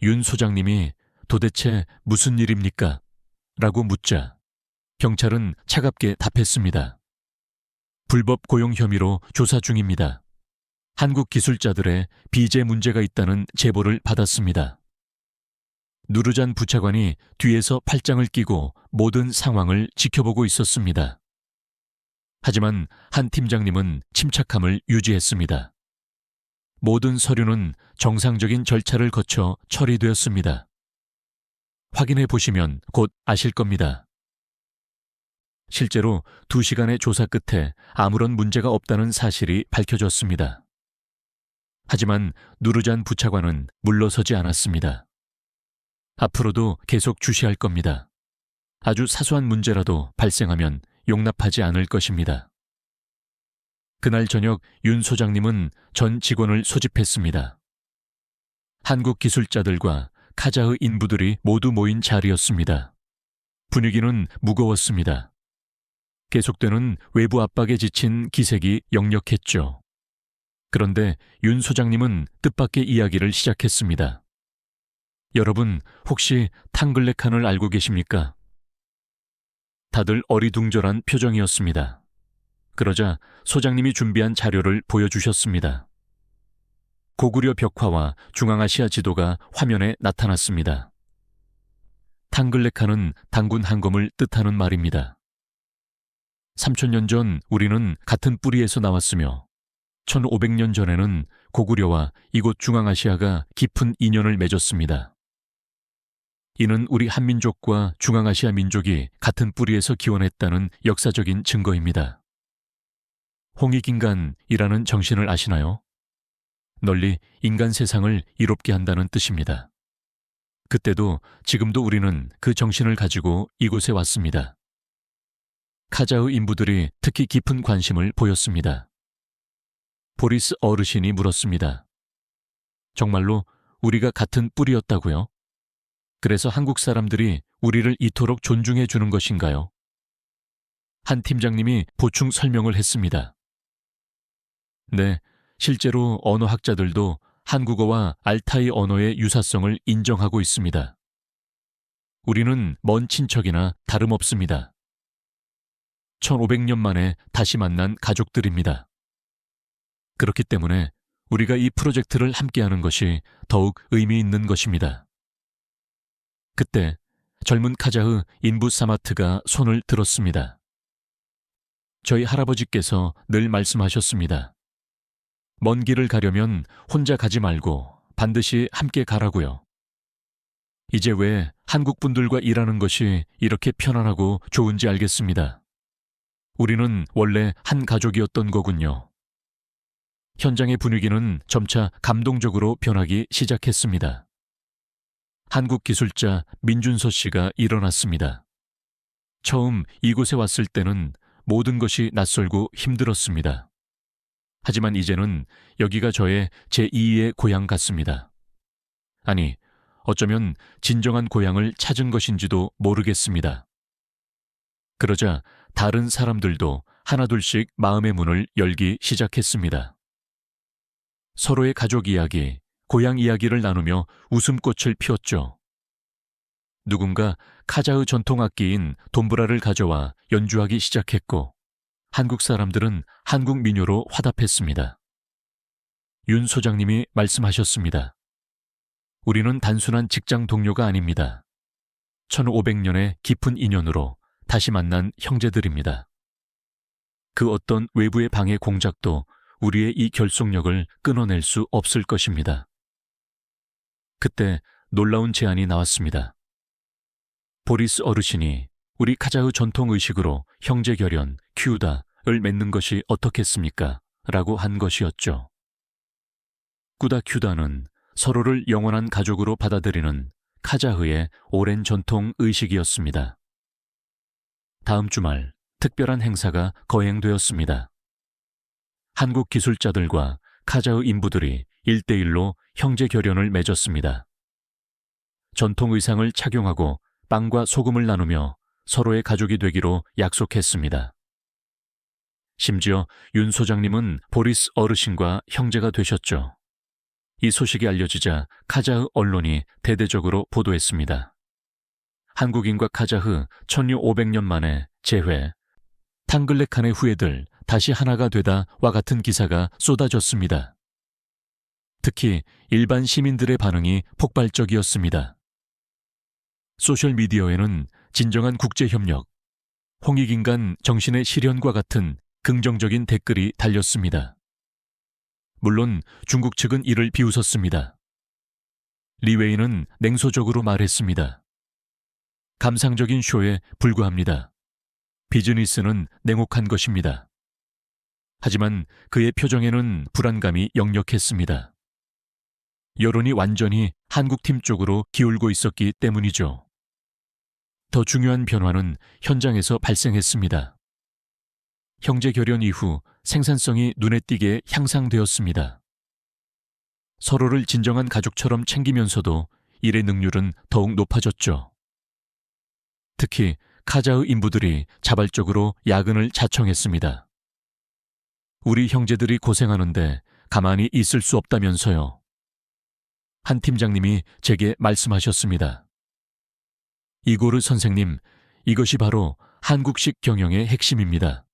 [SPEAKER 1] 윤 소장님이 도대체 무슨 일입니까? 라고 묻자 경찰은 차갑게 답했습니다. 불법 고용 혐의로 조사 중입니다. 한국 기술자들의 비제 문제가 있다는 제보를 받았습니다. 누르잔 부차관이 뒤에서 팔짱을 끼고 모든 상황을 지켜보고 있었습니다. 하지만 한 팀장님은 침착함을 유지했습니다. 모든 서류는 정상적인 절차를 거쳐 처리되었습니다. 확인해 보시면 곧 아실 겁니다. 실제로 2시간의 조사 끝에 아무런 문제가 없다는 사실이 밝혀졌습니다. 하지만 누르잔 부차관은 물러서지 않았습니다. 앞으로도 계속 주시할 겁니다. 아주 사소한 문제라도 발생하면 용납하지 않을 것입니다. 그날 저녁 윤 소장님은 전 직원을 소집했습니다. 한국 기술자들과 카자흐 인부들이 모두 모인 자리였습니다. 분위기는 무거웠습니다. 계속되는 외부 압박에 지친 기색이 역력했죠. 그런데 윤 소장님은 뜻밖의 이야기를 시작했습니다. 여러분, 혹시 탕글레칸을 알고 계십니까? 다들 어리둥절한 표정이었습니다. 그러자 소장님이 준비한 자료를 보여주셨습니다. 고구려 벽화와 중앙아시아 지도가 화면에 나타났습니다. 탕글레칸은 단군 한검을 뜻하는 말입니다. 3000년 전 우리는 같은 뿌리에서 나왔으며 1500년 전에는 고구려와 이곳 중앙아시아가 깊은 인연을 맺었습니다. 이는 우리 한민족과 중앙아시아 민족이 같은 뿌리에서 기원했다는 역사적인 증거입니다. 홍익인간이라는 정신을 아시나요? 널리 인간 세상을 이롭게 한다는 뜻입니다. 그때도 지금도 우리는 그 정신을 가지고 이곳에 왔습니다. 카자흐 인부들이 특히 깊은 관심을 보였습니다. 보리스 어르신이 물었습니다. 정말로 우리가 같은 뿌리였다고요? 그래서 한국 사람들이 우리를 이토록 존중해 주는 것인가요? 한 팀장님이 보충 설명을 했습니다. 네, 실제로 언어학자들도 한국어와 알타이 언어의 유사성을 인정하고 있습니다. 우리는 먼 친척이나 다름없습니다. 1500년 만에 다시 만난 가족들입니다. 그렇기 때문에 우리가 이 프로젝트를 함께하는 것이 더욱 의미 있는 것입니다. 그때 젊은 카자흐 인부 사마트가 손을 들었습니다. 저희 할아버지께서 늘 말씀하셨습니다. 먼 길을 가려면 혼자 가지 말고 반드시 함께 가라고요. 이제 왜 한국 분들과 일하는 것이 이렇게 편안하고 좋은지 알겠습니다. 우리는 원래 한 가족이었던 거군요. 현장의 분위기는 점차 감동적으로 변하기 시작했습니다. 한국 기술자 민준서 씨가 일어났습니다. 처음 이곳에 왔을 때는 모든 것이 낯설고 힘들었습니다. 하지만 이제는 여기가 저의 제2의 고향 같습니다. 아니, 어쩌면 진정한 고향을 찾은 것인지도 모르겠습니다. 그러자 다른 사람들도 하나둘씩 마음의 문을 열기 시작했습니다. 서로의 가족 이야기, 고향 이야기를 나누며 웃음꽃을 피웠죠. 누군가 카자흐 전통 악기인 돈브라를 가져와 연주하기 시작했고 한국 사람들은 한국 민요로 화답했습니다. 윤 소장님이 말씀하셨습니다. 우리는 단순한 직장 동료가 아닙니다. 1500년의 깊은 인연으로 다시 만난 형제들입니다. 그 어떤 외부의 방해 공작도 우리의 이 결속력을 끊어낼 수 없을 것입니다. 그때 놀라운 제안이 나왔습니다. 보리스 어르신이 우리 카자흐 전통 의식으로 형제결연, 큐다를 맺는 것이 어떻겠습니까? 라고 한 것이었죠. 꾸다 큐다는 서로를 영원한 가족으로 받아들이는 카자흐의 오랜 전통 의식이었습니다. 다음 주말 특별한 행사가 거행되었습니다. 한국 기술자들과 카자흐 인부들이 1대1로 형제결연을 맺었습니다. 전통 의상을 착용하고 빵과 소금을 나누며 서로의 가족이 되기로 약속했습니다. 심지어 윤 소장님은 보리스 어르신과 형제가 되셨죠. 이 소식이 알려지자 카자흐 언론이 대대적으로 보도했습니다. 한국인과 카자흐 1600년 만에 재회, 탕글레칸의 후예들 다시 하나가 되다와 같은 기사가 쏟아졌습니다. 특히 일반 시민들의 반응이 폭발적이었습니다. 소셜미디어에는 진정한 국제협력, 홍익인간 정신의 실현과 같은 긍정적인 댓글이 달렸습니다. 물론 중국 측은 이를 비웃었습니다. 리웨이는 냉소적으로 말했습니다. 감상적인 쇼에 불과합니다. 비즈니스는 냉혹한 것입니다. 하지만 그의 표정에는 불안감이 역력했습니다. 여론이 완전히 한국팀 쪽으로 기울고 있었기 때문이죠. 더 중요한 변화는 현장에서 발생했습니다. 형제결연 이후 생산성이 눈에 띄게 향상되었습니다. 서로를 진정한 가족처럼 챙기면서도 일의 능률은 더욱 높아졌죠. 특히 카자흐 인부들이 자발적으로 야근을 자청했습니다. 우리 형제들이 고생하는데 가만히 있을 수 없다면서요. 한 팀장님이 제게 말씀하셨습니다. 이고르 선생님, 이것이 바로 한국식 경영의 핵심입니다.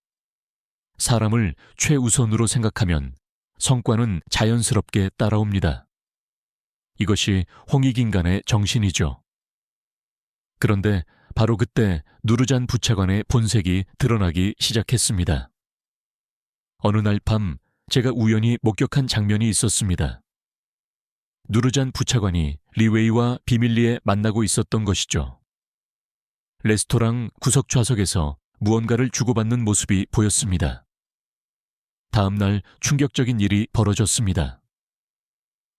[SPEAKER 1] 사람을 최우선으로 생각하면 성과는 자연스럽게 따라옵니다. 이것이 홍익인간의 정신이죠. 그런데 바로 그때 누르잔 부차관의 본색이 드러나기 시작했습니다. 어느 날 밤 제가 우연히 목격한 장면이 있었습니다. 누르잔 부차관이 리웨이와 비밀리에 만나고 있었던 것이죠. 레스토랑 구석 좌석에서 무언가를 주고받는 모습이 보였습니다. 다음 날 충격적인 일이 벌어졌습니다.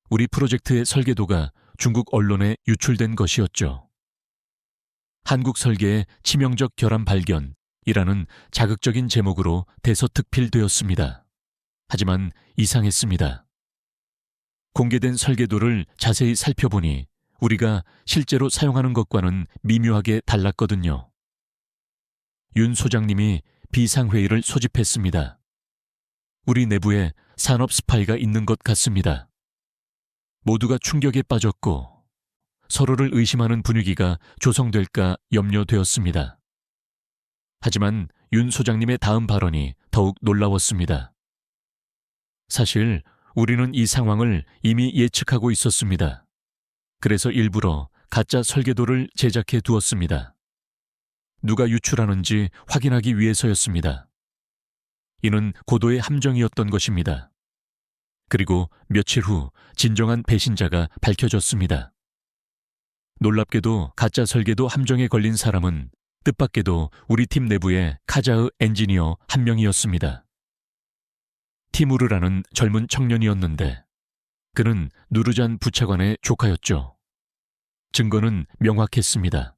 [SPEAKER 1] 우리 프로젝트의 설계도가 중국 언론에 유출된 것이었죠. 한국 설계의 치명적 결함 발견이라는 자극적인 제목으로 대서특필되었습니다. 하지만 이상했습니다. 공개된 설계도를 자세히 살펴보니 우리가 실제로 사용하는 것과는 미묘하게 달랐거든요. 윤 소장님이 비상회의를 소집했습니다. 우리 내부에 산업 스파이가 있는 것 같습니다. 모두가 충격에 빠졌고 서로를 의심하는 분위기가 조성될까 염려되었습니다. 하지만 윤 소장님의 다음 발언이 더욱 놀라웠습니다. 사실 우리는 이 상황을 이미 예측하고 있었습니다. 그래서 일부러 가짜 설계도를 제작해 두었습니다. 누가 유출하는지 확인하기 위해서였습니다. 이는 고도의 함정이었던 것입니다. 그리고 며칠 후 진정한 배신자가 밝혀졌습니다. 놀랍게도 가짜 설계도 함정에 걸린 사람은 뜻밖에도 우리 팀 내부의 카자흐 엔지니어 한 명이었습니다. 티무르라는 젊은 청년이었는데 그는 누르잔 부차관의 조카였죠. 증거는 명확했습니다.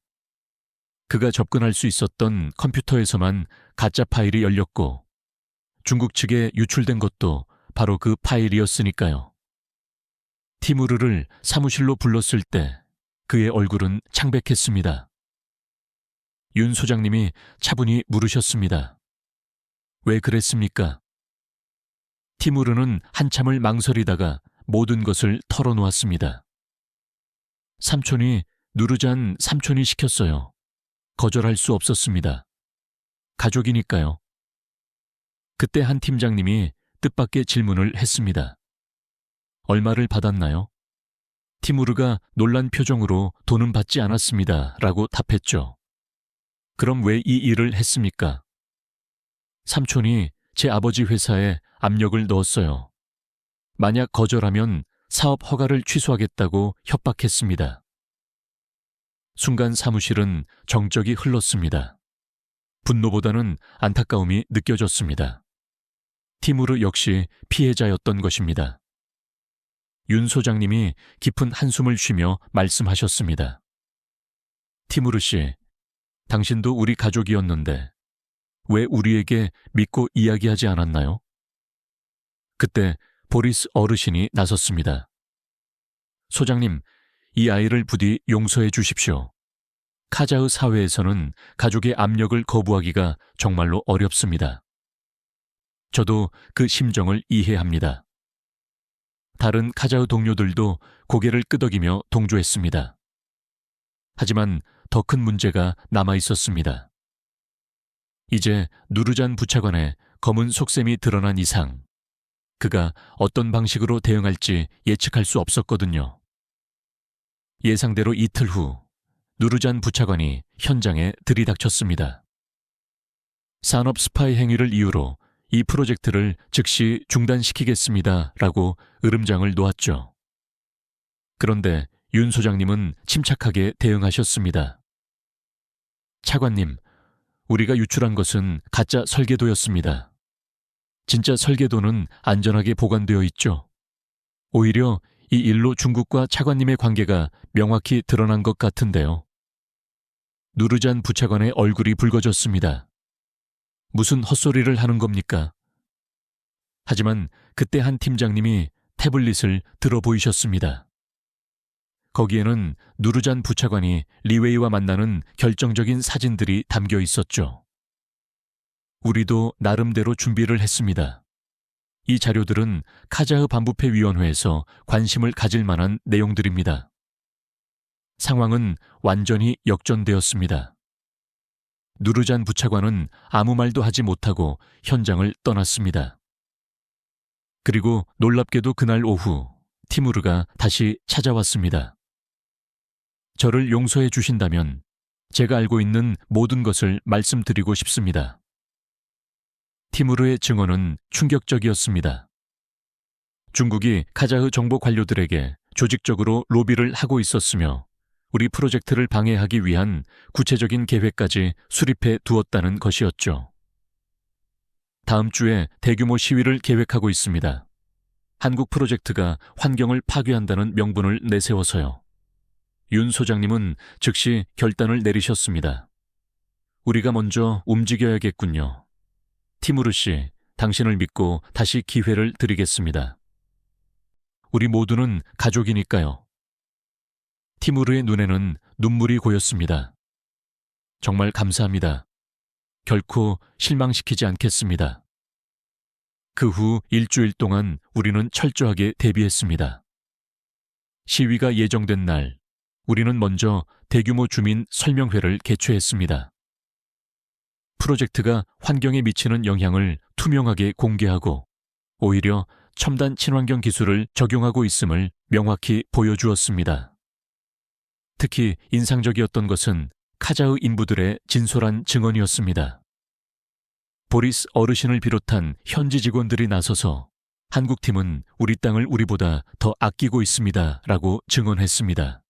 [SPEAKER 1] 그가 접근할 수 있었던 컴퓨터에서만 가짜 파일이 열렸고 중국 측에 유출된 것도 바로 그 파일이었으니까요. 티무르를 사무실로 불렀을 때 그의 얼굴은 창백했습니다. 윤 소장님이 차분히 물으셨습니다. 왜 그랬습니까? 티무르는 한참을 망설이다가 모든 것을 털어놓았습니다. 삼촌이 누르잔 삼촌이 시켰어요. 거절할 수 없었습니다. 가족이니까요. 그때 한 팀장님이 뜻밖의 질문을 했습니다. 얼마를 받았나요? 티무르가 놀란 표정으로 돈은 받지 않았습니다. 라고 답했죠. 그럼 왜 이 일을 했습니까? 삼촌이 제 아버지 회사에 압력을 넣었어요. 만약 거절하면 사업 허가를 취소하겠다고 협박했습니다. 순간 사무실은 정적이 흘렀습니다. 분노보다는 안타까움이 느껴졌습니다. 티무르 역시 피해자였던 것입니다. 윤 소장님이 깊은 한숨을 쉬며 말씀하셨습니다. 티무르 씨, 당신도 우리 가족이었는데 왜 우리에게 믿고 이야기하지 않았나요? 그때 보리스 어르신이 나섰습니다. 소장님, 이 아이를 부디 용서해 주십시오. 카자흐 사회에서는 가족의 압력을 거부하기가 정말로 어렵습니다. 저도 그 심정을 이해합니다. 다른 카자흐 동료들도 고개를 끄덕이며 동조했습니다. 하지만 더 큰 문제가 남아 있었습니다. 이제 누르잔 부차관의 검은 속셈이 드러난 이상 그가 어떤 방식으로 대응할지 예측할 수 없었거든요. 예상대로 이틀 후 누르잔 부차관이 현장에 들이닥쳤습니다. 산업 스파이 행위를 이유로 이 프로젝트를 즉시 중단시키겠습니다. 라고 으름장을 놓았죠. 그런데 윤 소장님은 침착하게 대응하셨습니다. 차관님, 우리가 유출한 것은 가짜 설계도였습니다. 진짜 설계도는 안전하게 보관되어 있죠. 오히려 이 일로 중국과 차관님의 관계가 명확히 드러난 것 같은데요. 누르잔 부차관의 얼굴이 붉어졌습니다. 무슨 헛소리를 하는 겁니까? 하지만 그때 한 팀장님이 태블릿을 들어 보이셨습니다. 거기에는 누르잔 부차관이 리웨이와 만나는 결정적인 사진들이 담겨 있었죠. 우리도 나름대로 준비를 했습니다. 이 자료들은 카자흐 반부패위원회에서 관심을 가질 만한 내용들입니다. 상황은 완전히 역전되었습니다. 누르잔 부차관은 아무 말도 하지 못하고 현장을 떠났습니다. 그리고 놀랍게도 그날 오후 티무르가 다시 찾아왔습니다. 저를 용서해 주신다면 제가 알고 있는 모든 것을 말씀드리고 싶습니다. 티무르의 증언은 충격적이었습니다. 중국이 카자흐 정보 관료들에게 조직적으로 로비를 하고 있었으며 우리 프로젝트를 방해하기 위한 구체적인 계획까지 수립해 두었다는 것이었죠. 다음 주에 대규모 시위를 계획하고 있습니다. 한국 프로젝트가 환경을 파괴한다는 명분을 내세워서요. 윤 소장님은 즉시 결단을 내리셨습니다. 우리가 먼저 움직여야겠군요. 티무르 씨, 당신을 믿고 다시 기회를 드리겠습니다. 우리 모두는 가족이니까요. 티무르의 눈에는 눈물이 고였습니다. 정말 감사합니다. 결코 실망시키지 않겠습니다. 그 후 일주일 동안 우리는 철저하게 대비했습니다. 시위가 예정된 날, 우리는 먼저 대규모 주민 설명회를 개최했습니다. 프로젝트가 환경에 미치는 영향을 투명하게 공개하고 오히려 첨단 친환경 기술을 적용하고 있음을 명확히 보여주었습니다. 특히 인상적이었던 것은 카자흐 인부들의 진솔한 증언이었습니다. 보리스 어르신을 비롯한 현지 직원들이 나서서 한국팀은 우리 땅을 우리보다 더 아끼고 있습니다. 라고 증언했습니다.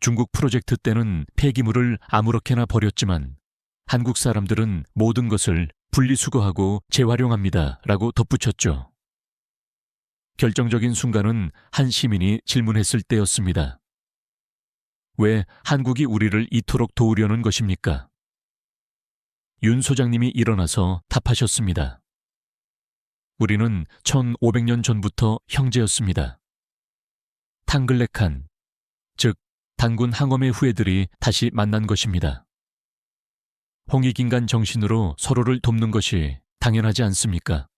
[SPEAKER 1] 중국 프로젝트 때는 폐기물을 아무렇게나 버렸지만 한국 사람들은 모든 것을 분리수거하고 재활용합니다. 라고 덧붙였죠. 결정적인 순간은 한 시민이 질문했을 때였습니다. 왜 한국이 우리를 이토록 도우려는 것입니까? 윤 소장님이 일어나서 답하셨습니다. 우리는 1500년 전부터 형제였습니다. 탕글레칸, 즉 단군 항엄의 후예들이 다시 만난 것입니다. 홍익인간 정신으로 서로를 돕는 것이 당연하지 않습니까?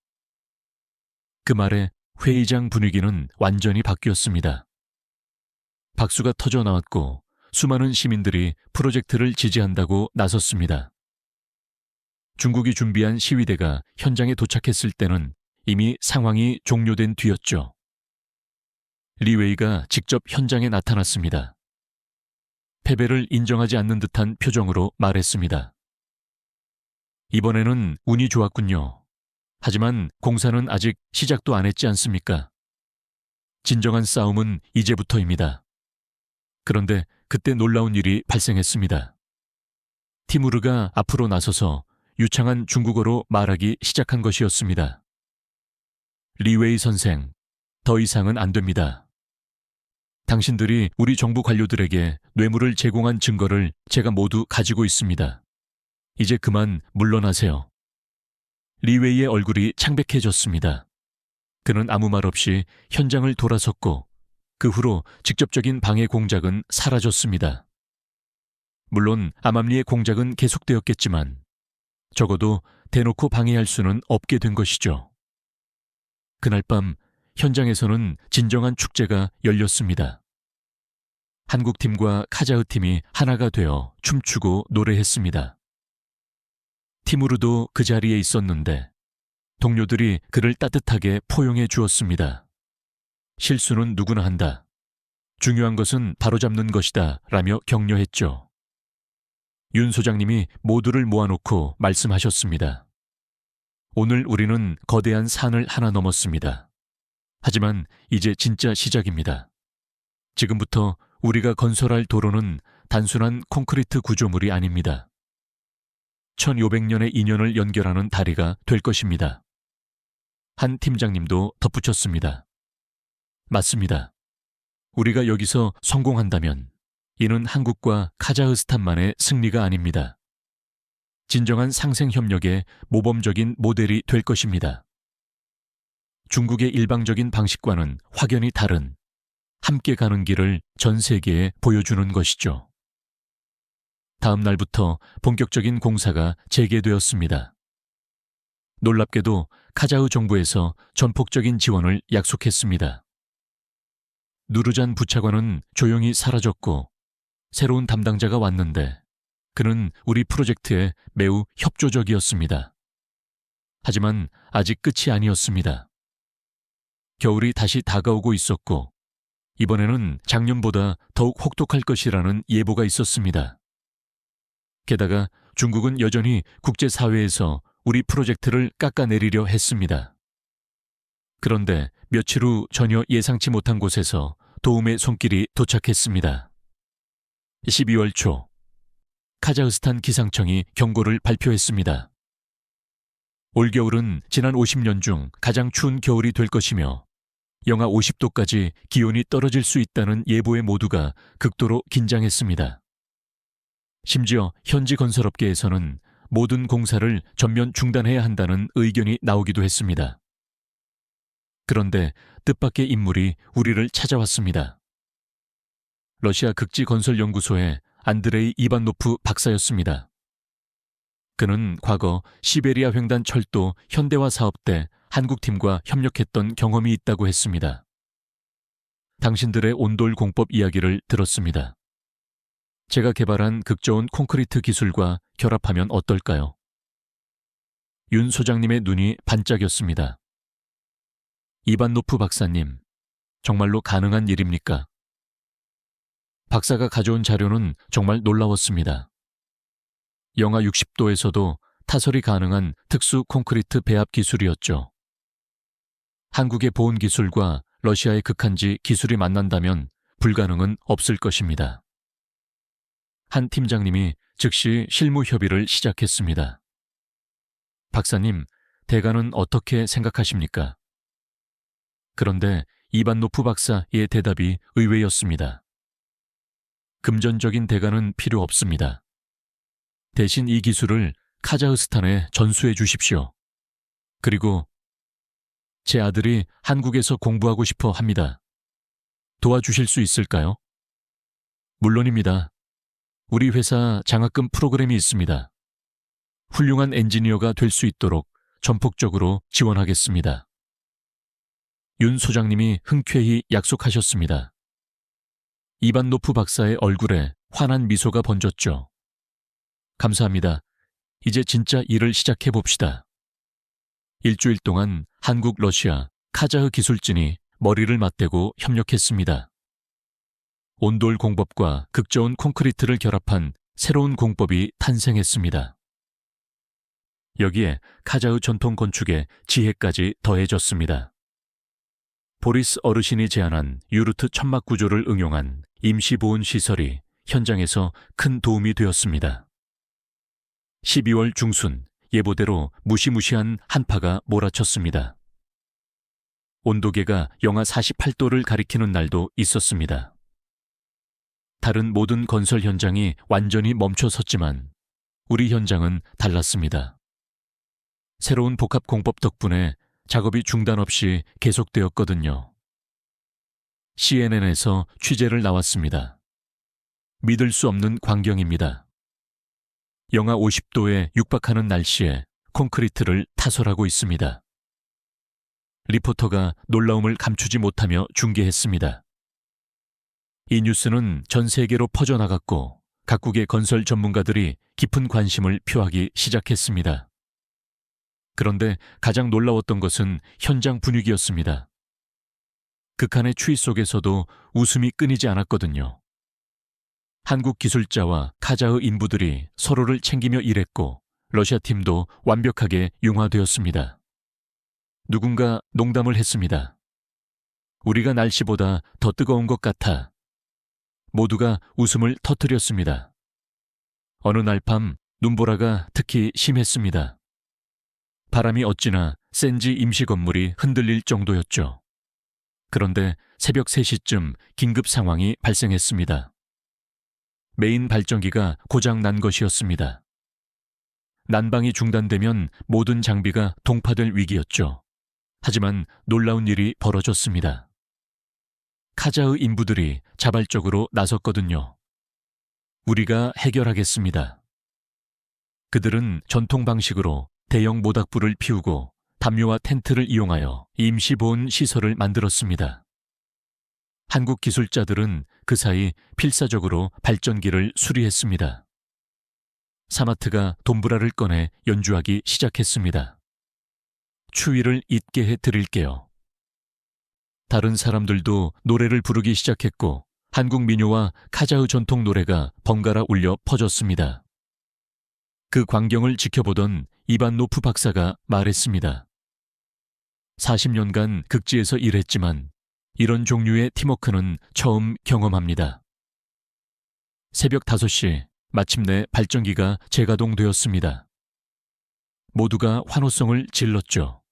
[SPEAKER 1] 그 말에 회의장 분위기는 완전히 바뀌었습니다. 박수가 터져 나왔고 수많은 시민들이 프로젝트를 지지한다고 나섰습니다. 중국이 준비한 시위대가 현장에 도착했을 때는 이미 상황이 종료된 뒤였죠. 리웨이가 직접 현장에 나타났습니다. 패배를 인정하지 않는 듯한 표정으로 말했습니다. 이번에는 운이 좋았군요. 하지만 공사는 아직 시작도 안 했지 않습니까? 진정한 싸움은 이제부터입니다. 그런데 그때 놀라운 일이 발생했습니다. 티무르가 앞으로 나서서 유창한 중국어로 말하기 시작한 것이었습니다. 리웨이 선생, 더 이상은 안 됩니다. 당신들이 우리 정부 관료들에게 뇌물을 제공한 증거를 제가 모두 가지고 있습니다. 이제 그만 물러나세요. 리웨이의 얼굴이 창백해졌습니다. 그는 아무 말 없이 현장을 돌아섰고 그 후로 직접적인 방해 공작은 사라졌습니다. 물론 암암리의 공작은 계속되었겠지만 적어도 대놓고 방해할 수는 없게 된 것이죠. 그날 밤 현장에서는 진정한 축제가 열렸습니다. 한국팀과 카자흐팀이 하나가 되어 춤추고 노래했습니다. 티무르도 그 자리에 있었는데 동료들이 그를 따뜻하게 포용해 주었습니다. 실수는 누구나 한다. 중요한 것은 바로잡는 것이다 라며 격려했죠. 윤 소장님이 모두를 모아놓고 말씀하셨습니다. 오늘 우리는 거대한 산을 하나 넘었습니다. 하지만 이제 진짜 시작입니다. 지금부터 우리가 건설할 도로는 단순한 콘크리트 구조물이 아닙니다. 1500년의 인연을 연결하는 다리가 될 것입니다. 한 팀장님도 덧붙였습니다. 맞습니다. 우리가 여기서 성공한다면 이는 한국과 카자흐스탄만의 승리가 아닙니다. 진정한 상생협력의 모범적인 모델이 될 것입니다. 중국의 일방적인 방식과는 확연히 다른 함께 가는 길을 전 세계에 보여주는 것이죠. 다음 날부터 본격적인 공사가 재개되었습니다. 놀랍게도 카자흐 정부에서 전폭적인 지원을 약속했습니다. 누르잔 부차관은 조용히 사라졌고 새로운 담당자가 왔는데 그는 우리 프로젝트에 매우 협조적이었습니다. 하지만 아직 끝이 아니었습니다. 겨울이 다시 다가오고 있었고 이번에는 작년보다 더욱 혹독할 것이라는 예보가 있었습니다. 게다가 중국은 여전히 국제사회에서 우리 프로젝트를 깎아내리려 했습니다. 그런데 며칠 후 전혀 예상치 못한 곳에서 도움의 손길이 도착했습니다. 12월 초, 카자흐스탄 기상청이 경고를 발표했습니다. 올겨울은 지난 50년 중 가장 추운 겨울이 될 것이며 영하 50도까지 기온이 떨어질 수 있다는 예보에 모두가 극도로 긴장했습니다. 심지어 현지 건설업계에서는 모든 공사를 전면 중단해야 한다는 의견이 나오기도 했습니다. 그런데 뜻밖의 인물이 우리를 찾아왔습니다. 러시아 극지건설연구소의 안드레이 이반노프 박사였습니다. 그는 과거 시베리아 횡단 철도 현대화 사업 때 한국팀과 협력했던 경험이 있다고 했습니다. 당신들의 온돌 공법 이야기를 들었습니다. 제가 개발한 극저온 콘크리트 기술과 결합하면 어떨까요? 윤 소장님의 눈이 반짝였습니다. 이반노프 박사님, 정말로 가능한 일입니까? 박사가 가져온 자료는 정말 놀라웠습니다. 영하 60도에서도 타설이 가능한 특수 콘크리트 배합 기술이었죠. 한국의 보온 기술과 러시아의 극한지 기술이 만난다면 불가능은 없을 것입니다. 한 팀장님이 즉시 실무 협의를 시작했습니다. 박사님, 대가는 어떻게 생각하십니까? 그런데 이반노프 박사의 대답이 의외였습니다. 금전적인 대가는 필요 없습니다. 대신 이 기술을 카자흐스탄에 전수해 주십시오. 그리고 제 아들이 한국에서 공부하고 싶어 합니다. 도와주실 수 있을까요? 물론입니다. 우리 회사 장학금 프로그램이 있습니다. 훌륭한 엔지니어가 될 수 있도록 전폭적으로 지원하겠습니다. 윤 소장님이 흔쾌히 약속하셨습니다. 이반노프 박사의 얼굴에 환한 미소가 번졌죠. 감사합니다. 이제 진짜 일을 시작해 봅시다. 일주일 동안 한국, 러시아, 카자흐 기술진이 머리를 맞대고 협력했습니다. 온돌 공법과 극저온 콘크리트를 결합한 새로운 공법이 탄생했습니다. 여기에 카자흐 전통 건축의 지혜까지 더해졌습니다. 보리스 어르신이 제안한 유르트 천막 구조를 응용한 임시보온 시설이 현장에서 큰 도움이 되었습니다. 12월 중순 예보대로 무시무시한 한파가 몰아쳤습니다. 온도계가 영하 48도를 가리키는 날도 있었습니다. 다른 모든 건설 현장이 완전히 멈춰섰지만 우리 현장은 달랐습니다. 새로운 복합 공법 덕분에 작업이 중단 없이 계속되었거든요. CNN에서 취재를 나왔습니다. 믿을 수 없는 광경입니다. 영하 50도에 육박하는 날씨에 콘크리트를 타설하고 있습니다. 리포터가 놀라움을 감추지 못하며 중계했습니다. 이 뉴스는 전 세계로 퍼져나갔고 각국의 건설 전문가들이 깊은 관심을 표하기 시작했습니다. 그런데 가장 놀라웠던 것은 현장 분위기였습니다. 극한의 추위 속에서도 웃음이 끊이지 않았거든요. 한국 기술자와 카자흐 인부들이 서로를 챙기며 일했고 러시아 팀도 완벽하게 융화되었습니다. 누군가 농담을 했습니다. 우리가 날씨보다 더 뜨거운 것 같아. 모두가 웃음을 터뜨렸습니다. 어느 날 밤 눈보라가 특히 심했습니다. 바람이 어찌나 센지 임시 건물이 흔들릴 정도였죠. 그런데 새벽 3시쯤 긴급 상황이 발생했습니다. 메인 발전기가 고장 난 것이었습니다. 난방이 중단되면 모든 장비가 동파될 위기였죠. 하지만 놀라운 일이 벌어졌습니다. 카자흐 인부들이 자발적으로 나섰거든요. 우리가 해결하겠습니다. 그들은 전통 방식으로 대형 모닥불을 피우고 담요와 텐트를 이용하여 임시보온 시설을 만들었습니다. 한국 기술자들은 그 사이 필사적으로 발전기를 수리했습니다. 사마트가 돈브라를 꺼내 연주하기 시작했습니다. 추위를 잊게 해드릴게요. 다른 사람들도 노래를 부르기 시작했고 한국 민요와 카자흐 전통 노래가 번갈아 울려 퍼졌습니다. 그 광경을 지켜보던 이반노프 박사가 말했습니다. 40년간 극지에서 일했지만 이런 종류의 팀워크는 처음 경험합니다. 새벽 5시 마침내 발전기가 재가동되었습니다. 모두가 환호성을 질렀죠.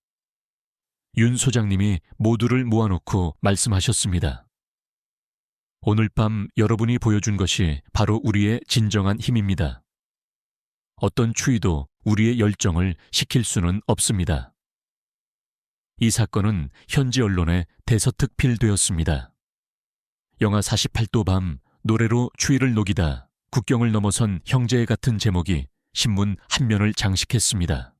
[SPEAKER 1] 윤 소장님이 모두를 모아놓고 말씀하셨습니다. 오늘 밤 여러분이 보여준 것이 바로 우리의 진정한 힘입니다. 어떤 추위도 우리의 열정을 식힐 수는 없습니다. 이 사건은 현지 언론에 대서특필되었습니다. 영하 48도 밤 노래로 추위를 녹이다 국경을 넘어선 형제 같은 제목이 신문 한 면을 장식했습니다.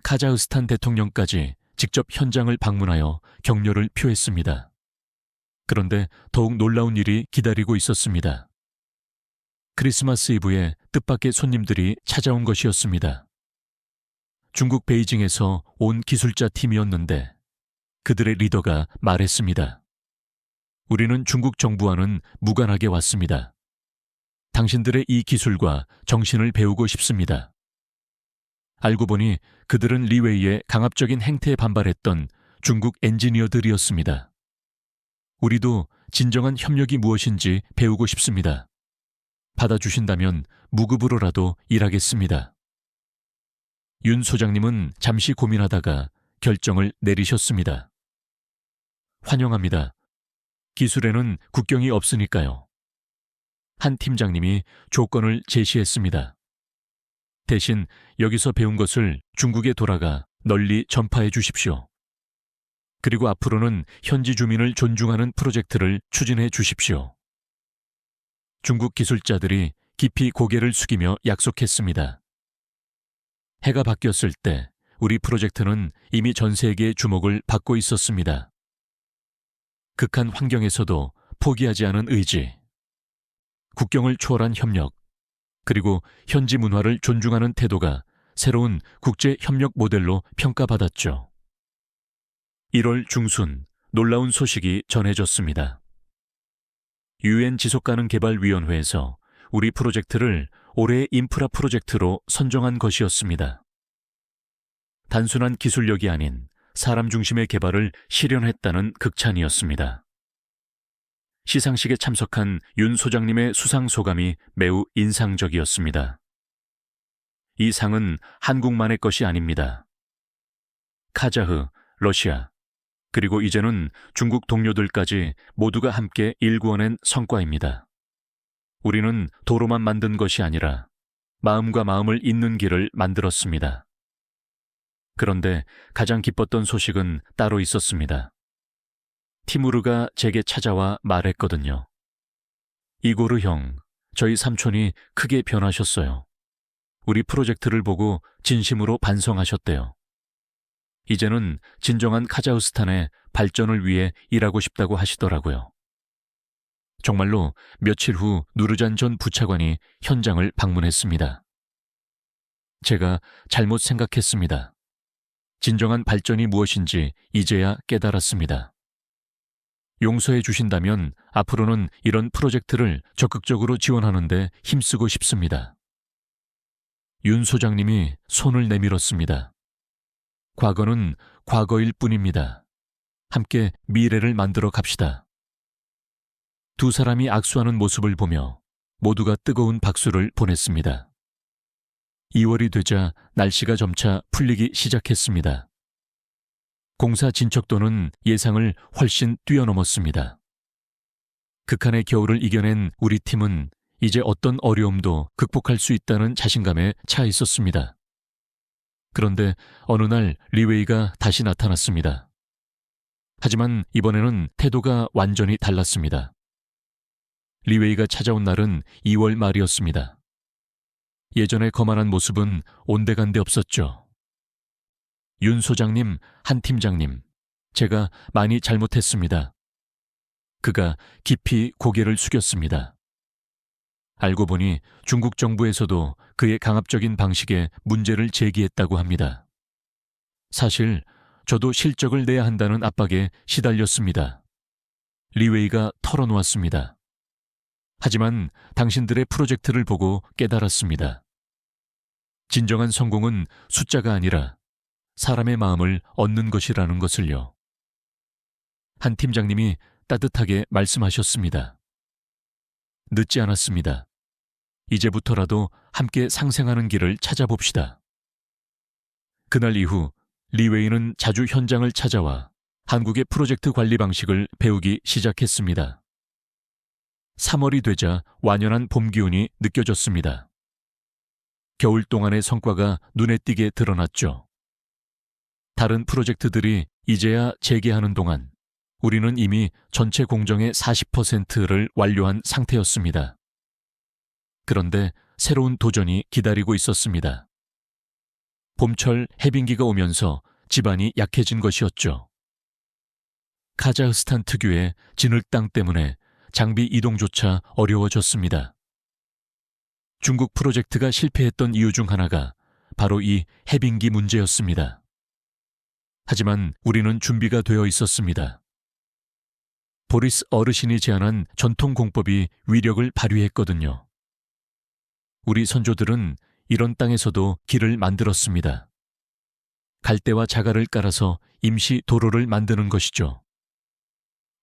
[SPEAKER 1] 카자흐스탄 대통령까지 직접 현장을 방문하여 격려를 표했습니다. 그런데 더욱 놀라운 일이 기다리고 있었습니다. 크리스마스 이브에 뜻밖의 손님들이 찾아온 것이었습니다. 중국 베이징에서 온 기술자 팀이었는데 그들의 리더가 말했습니다. 우리는 중국 정부와는 무관하게 왔습니다. 당신들의 이 기술과 정신을 배우고 싶습니다. 알고 보니 그들은 리웨이의 강압적인 행태에 반발했던 중국 엔지니어들이었습니다. 우리도 진정한 협력이 무엇인지 배우고 싶습니다. 받아주신다면 무급으로라도 일하겠습니다. 윤 소장님은 잠시 고민하다가 결정을 내리셨습니다. 환영합니다. 기술에는 국경이 없으니까요. 한 팀장님이 조건을 제시했습니다. 대신 여기서 배운 것을 중국에 돌아가 널리 전파해 주십시오. 그리고 앞으로는 현지 주민을 존중하는 프로젝트를 추진해 주십시오. 중국 기술자들이 깊이 고개를 숙이며 약속했습니다. 해가 바뀌었을 때 우리 프로젝트는 이미 전 세계의 주목을 받고 있었습니다. 극한 환경에서도 포기하지 않은 의지, 국경을 초월한 협력, 그리고 현지 문화를 존중하는 태도가 새로운 국제 협력 모델로 평가받았죠. 1월 중순 놀라운 소식이 전해졌습니다. UN 지속가능개발위원회에서 우리 프로젝트를 올해의 인프라 프로젝트로 선정한 것이었습니다. 단순한 기술력이 아닌 사람 중심의 개발을 실현했다는 극찬이었습니다. 시상식에 참석한 윤 소장님의 수상 소감이 매우 인상적이었습니다. 이 상은 한국만의 것이 아닙니다. 카자흐, 러시아, 그리고 이제는 중국 동료들까지 모두가 함께 일구어낸 성과입니다. 우리는 도로만 만든 것이 아니라 마음과 마음을 잇는 길을 만들었습니다. 그런데 가장 기뻤던 소식은 따로 있었습니다. 티무르가 제게 찾아와 말했거든요. 이고르 형, 저희 삼촌이 크게 변하셨어요. 우리 프로젝트를 보고 진심으로 반성하셨대요. 이제는 진정한 카자흐스탄의 발전을 위해 일하고 싶다고 하시더라고요. 정말로 며칠 후 누르잔 전 부차관이 현장을 방문했습니다. 제가 잘못 생각했습니다. 진정한 발전이 무엇인지 이제야 깨달았습니다. 용서해 주신다면 앞으로는 이런 프로젝트를 적극적으로 지원하는 데 힘쓰고 싶습니다. 윤 소장님이 손을 내밀었습니다. 과거는 과거일 뿐입니다. 함께 미래를 만들어 갑시다. 두 사람이 악수하는 모습을 보며 모두가 뜨거운 박수를 보냈습니다. 2월이 되자 날씨가 점차 풀리기 시작했습니다. 공사 진척도는 예상을 훨씬 뛰어넘었습니다. 극한의 겨울을 이겨낸 우리 팀은 이제 어떤 어려움도 극복할 수 있다는 자신감에 차 있었습니다. 그런데 어느 날 리웨이가 다시 나타났습니다. 하지만 이번에는 태도가 완전히 달랐습니다. 리웨이가 찾아온 날은 2월 말이었습니다. 예전의 거만한 모습은 온데간데 없었죠. 윤 소장님, 한 팀장님, 제가 많이 잘못했습니다. 그가 깊이 고개를 숙였습니다. 알고 보니 중국 정부에서도 그의 강압적인 방식에 문제를 제기했다고 합니다. 사실 저도 실적을 내야 한다는 압박에 시달렸습니다. 리웨이가 털어놓았습니다. 하지만 당신들의 프로젝트를 보고 깨달았습니다. 진정한 성공은 숫자가 아니라 사람의 마음을 얻는 것이라는 것을요. 한 팀장님이 따뜻하게 말씀하셨습니다. 늦지 않았습니다. 이제부터라도 함께 상생하는 길을 찾아봅시다. 그날 이후 리웨이는 자주 현장을 찾아와 한국의 프로젝트 관리 방식을 배우기 시작했습니다. 3월이 되자 완연한 봄 기운이 느껴졌습니다. 겨울 동안의 성과가 눈에 띄게 드러났죠. 다른 프로젝트들이 이제야 재개하는 동안 우리는 이미 전체 공정의 40%를 완료한 상태였습니다. 그런데 새로운 도전이 기다리고 있었습니다. 봄철 해빙기가 오면서 집안이 약해진 것이었죠. 카자흐스탄 특유의 진흙땅 때문에 장비 이동조차 어려워졌습니다. 중국 프로젝트가 실패했던 이유 중 하나가 바로 이 해빙기 문제였습니다. 하지만 우리는 준비가 되어 있었습니다. 보리스 어르신이 제안한 전통 공법이 위력을 발휘했거든요. 우리 선조들은 이런 땅에서도 길을 만들었습니다. 갈대와 자갈을 깔아서 임시 도로를 만드는 것이죠.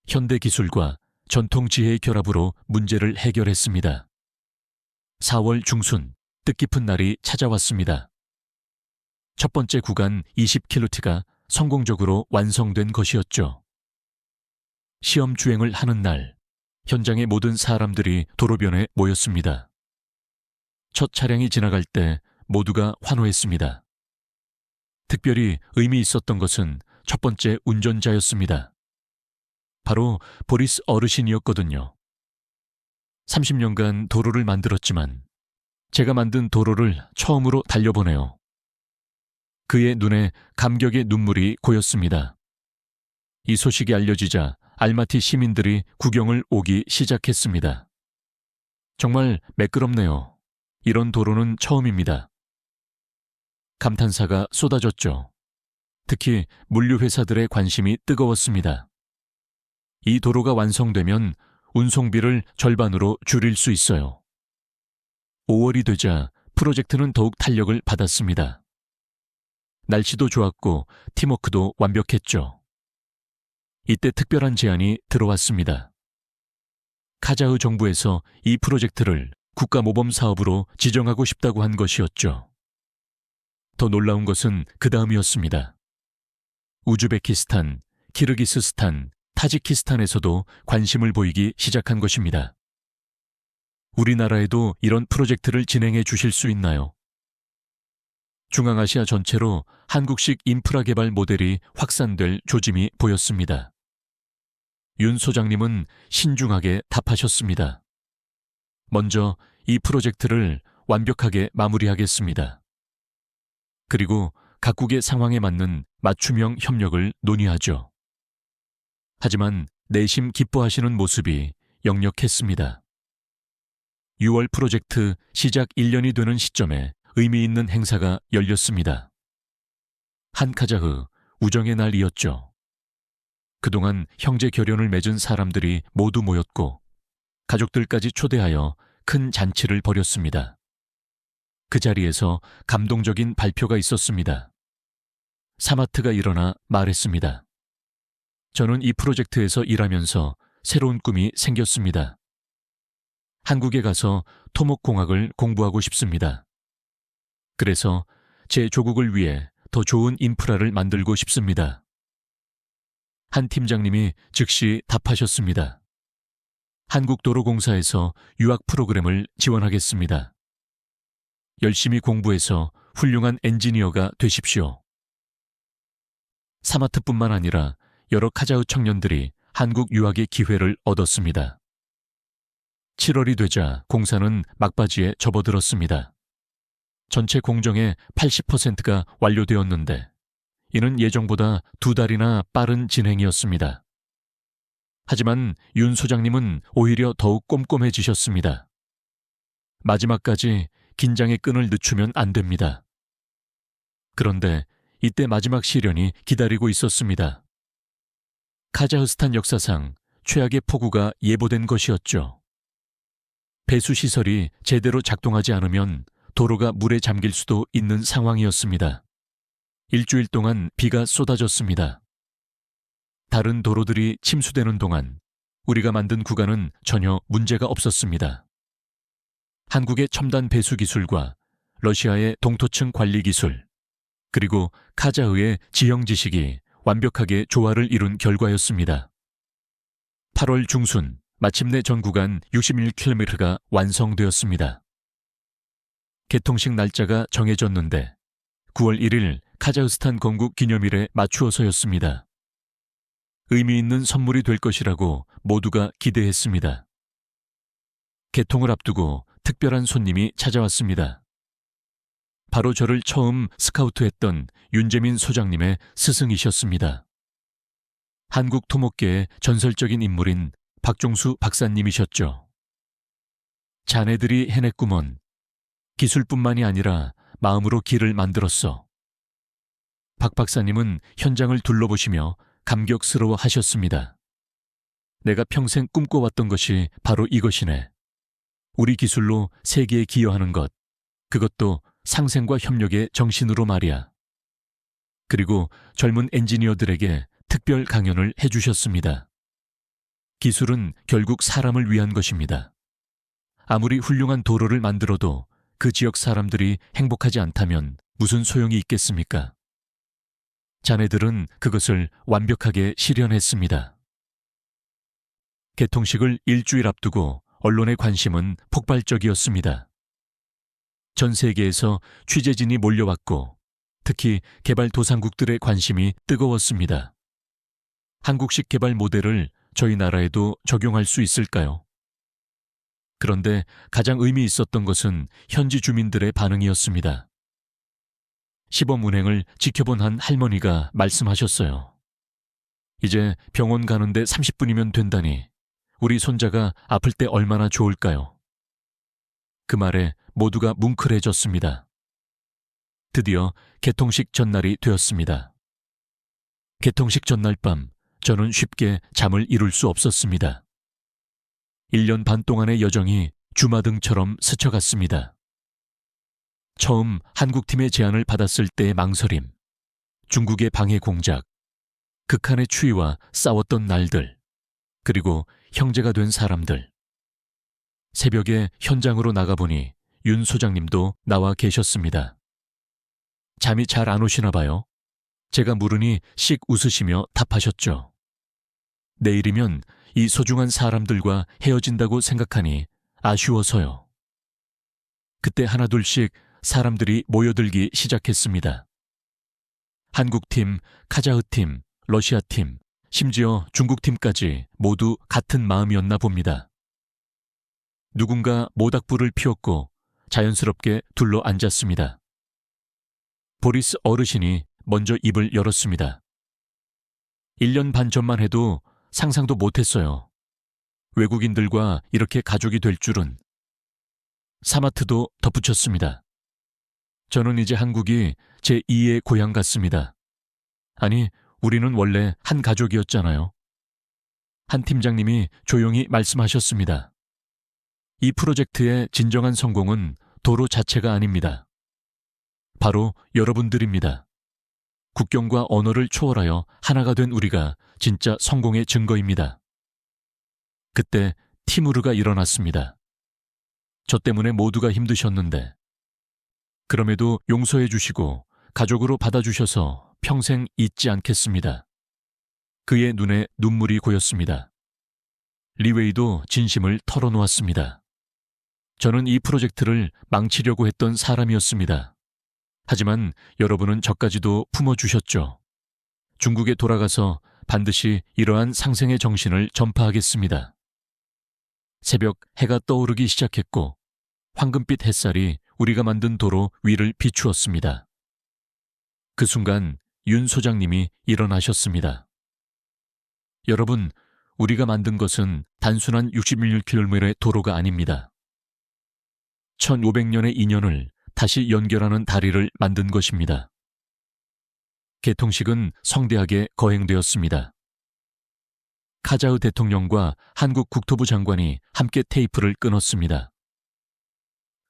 [SPEAKER 1] 현대 기술과 전통 지혜의 결합으로 문제를 해결했습니다. 4월 중순 뜻깊은 날이 찾아왔습니다. 첫 번째 구간 20km가 성공적으로 완성된 것이었죠. 시험 주행을 하는 날, 현장의 모든 사람들이 도로변에 모였습니다. 첫 차량이 지나갈 때 모두가 환호했습니다. 특별히 의미 있었던 것은 첫 번째 운전자였습니다. 바로 보리스 어르신이었거든요. 30년간 도로를 만들었지만 제가 만든 도로를 처음으로 달려보네요. 그의 눈에 감격의 눈물이 고였습니다. 이 소식이 알려지자 알마티 시민들이 구경을 오기 시작했습니다. 정말 매끄럽네요. 이런 도로는 처음입니다. 감탄사가 쏟아졌죠. 특히 물류회사들의 관심이 뜨거웠습니다. 이 도로가 완성되면 운송비를 절반으로 줄일 수 있어요. 5월이 되자 프로젝트는 더욱 탄력을 받았습니다. 날씨도 좋았고 팀워크도 완벽했죠. 이때 특별한 제안이 들어왔습니다. 카자흐 정부에서 이 프로젝트를 국가모범 사업으로 지정하고 싶다고 한 것이었죠. 더 놀라운 것은 그 다음이었습니다. 우즈베키스탄, 키르기스스탄, 타지키스탄에서도 관심을 보이기 시작한 것입니다. 우리나라에도 이런 프로젝트를 진행해 주실 수 있나요? 중앙아시아 전체로 한국식 인프라 개발 모델이 확산될 조짐이 보였습니다. 윤 소장님은 신중하게 답하셨습니다. 먼저 이 프로젝트를 완벽하게 마무리하겠습니다. 그리고 각국의 상황에 맞는 맞춤형 협력을 논의하죠. 하지만 내심 기뻐하시는 모습이 역력했습니다. 6월 프로젝트 시작 1년이 되는 시점에 의미 있는 행사가 열렸습니다. 한카자흐 우정의 날이었죠. 그동안 형제 결연을 맺은 사람들이 모두 모였고 가족들까지 초대하여 큰 잔치를 벌였습니다. 그 자리에서 감동적인 발표가 있었습니다. 사마트가 일어나 말했습니다. 저는 이 프로젝트에서 일하면서 새로운 꿈이 생겼습니다. 한국에 가서 토목공학을 공부하고 싶습니다. 그래서 제 조국을 위해 더 좋은 인프라를 만들고 싶습니다. 한 팀장님이 즉시 답하셨습니다. 한국도로공사에서 유학 프로그램을 지원하겠습니다. 열심히 공부해서 훌륭한 엔지니어가 되십시오. 사마트뿐만 아니라 여러 카자흐 청년들이 한국 유학의 기회를 얻었습니다. 7월이 되자 공사는 막바지에 접어들었습니다. 전체 공정의 80%가 완료되었는데 이는 예정보다 2달이나 빠른 진행이었습니다. 하지만 윤 소장님은 오히려 더욱 꼼꼼해지셨습니다. 마지막까지 긴장의 끈을 늦추면 안 됩니다. 그런데 이때 마지막 시련이 기다리고 있었습니다. 카자흐스탄 역사상 최악의 폭우가 예보된 것이었죠. 배수시설이 제대로 작동하지 않으면 도로가 물에 잠길 수도 있는 상황이었습니다. 일주일 동안 비가 쏟아졌습니다. 다른 도로들이 침수되는 동안 우리가 만든 구간은 전혀 문제가 없었습니다. 한국의 첨단 배수 기술과 러시아의 동토층 관리 기술, 그리고 카자흐의 지형 지식이 완벽하게 조화를 이룬 결과였습니다. 8월 중순 마침내 전 구간 61km가 완성되었습니다. 개통식 날짜가 정해졌는데 9월 1일 카자흐스탄 건국 기념일에 맞추어서였습니다. 의미 있는 선물이 될 것이라고 모두가 기대했습니다. 개통을 앞두고 특별한 손님이 찾아왔습니다. 바로 저를 처음 스카우트했던 윤재민 소장님의 스승이셨습니다. 한국 토목계의 전설적인 인물인 박종수 박사님이셨죠. 자네들이 해냈구먼. 기술뿐만이 아니라 마음으로 길을 만들었어. 박 박사님은 현장을 둘러보시며 감격스러워 하셨습니다. 내가 평생 꿈꿔왔던 것이 바로 이것이네. 우리 기술로 세계에 기여하는 것, 그것도 상생과 협력의 정신으로 말이야. 그리고 젊은 엔지니어들에게 특별 강연을 해주셨습니다. 기술은 결국 사람을 위한 것입니다. 아무리 훌륭한 도로를 만들어도 그 지역 사람들이 행복하지 않다면 무슨 소용이 있겠습니까? 자네들은 그것을 완벽하게 실현했습니다. 개통식을 일주일 앞두고 언론의 관심은 폭발적이었습니다. 전 세계에서 취재진이 몰려왔고 특히 개발도상국들의 관심이 뜨거웠습니다. 한국식 개발 모델을 저희 나라에도 적용할 수 있을까요? 그런데 가장 의미 있었던 것은 현지 주민들의 반응이었습니다. 시범 운행을 지켜본 한 할머니가 말씀하셨어요. 이제 병원 가는데 30분이면 된다니 우리 손자가 아플 때 얼마나 좋을까요? 그 말에 모두가 뭉클해졌습니다. 드디어 개통식 전날이 되었습니다. 개통식 전날 밤 저는 쉽게 잠을 이룰 수 없었습니다. 1년 반 동안의 여정이 주마등처럼 스쳐갔습니다. 처음 한국팀의 제안을 받았을 때의 망설임, 중국의 방해 공작, 극한의 추위와 싸웠던 날들, 그리고 형제가 된 사람들. 새벽에 현장으로 나가보니 윤 소장님도 나와 계셨습니다. 잠이 잘 안 오시나 봐요. 제가 물으니 씩 웃으시며 답하셨죠. 내일이면 이 소중한 사람들과 헤어진다고 생각하니 아쉬워서요. 그때 하나둘씩 사람들이 모여들기 시작했습니다. 한국팀, 카자흐팀, 러시아팀, 심지어 중국팀까지 모두 같은 마음이었나 봅니다. 누군가 모닥불을 피웠고 자연스럽게 둘러 앉았습니다. 보리스 어르신이 먼저 입을 열었습니다. 1년 반 전만 해도 상상도 못했어요. 외국인들과 이렇게 가족이 될 줄은. 사마트도 덧붙였습니다. 저는 이제 한국이 제2의 고향 같습니다. 아니, 우리는 원래 한 가족이었잖아요. 한 팀장님이 조용히 말씀하셨습니다. 이 프로젝트의 진정한 성공은 도로 자체가 아닙니다. 바로 여러분들입니다. 국경과 언어를 초월하여 하나가 된 우리가 진짜 성공의 증거입니다. 그때 티무르가 일어났습니다. 저 때문에 모두가 힘드셨는데 그럼에도 용서해 주시고 가족으로 받아주셔서 평생 잊지 않겠습니다. 그의 눈에 눈물이 고였습니다. 리웨이도 진심을 털어놓았습니다. 저는 이 프로젝트를 망치려고 했던 사람이었습니다. 하지만 여러분은 저까지도 품어주셨죠. 중국에 돌아가서 반드시 이러한 상생의 정신을 전파하겠습니다. 새벽 해가 떠오르기 시작했고 황금빛 햇살이 우리가 만든 도로 위를 비추었습니다. 그 순간 윤 소장님이 일어나셨습니다. 여러분, 우리가 만든 것은 단순한 61km의 도로가 아닙니다. 1500년의 인연을 다시 연결하는 다리를 만든 것입니다. 개통식은 성대하게 거행되었습니다. 카자흐 대통령과 한국 국토부 장관이 함께 테이프를 끊었습니다.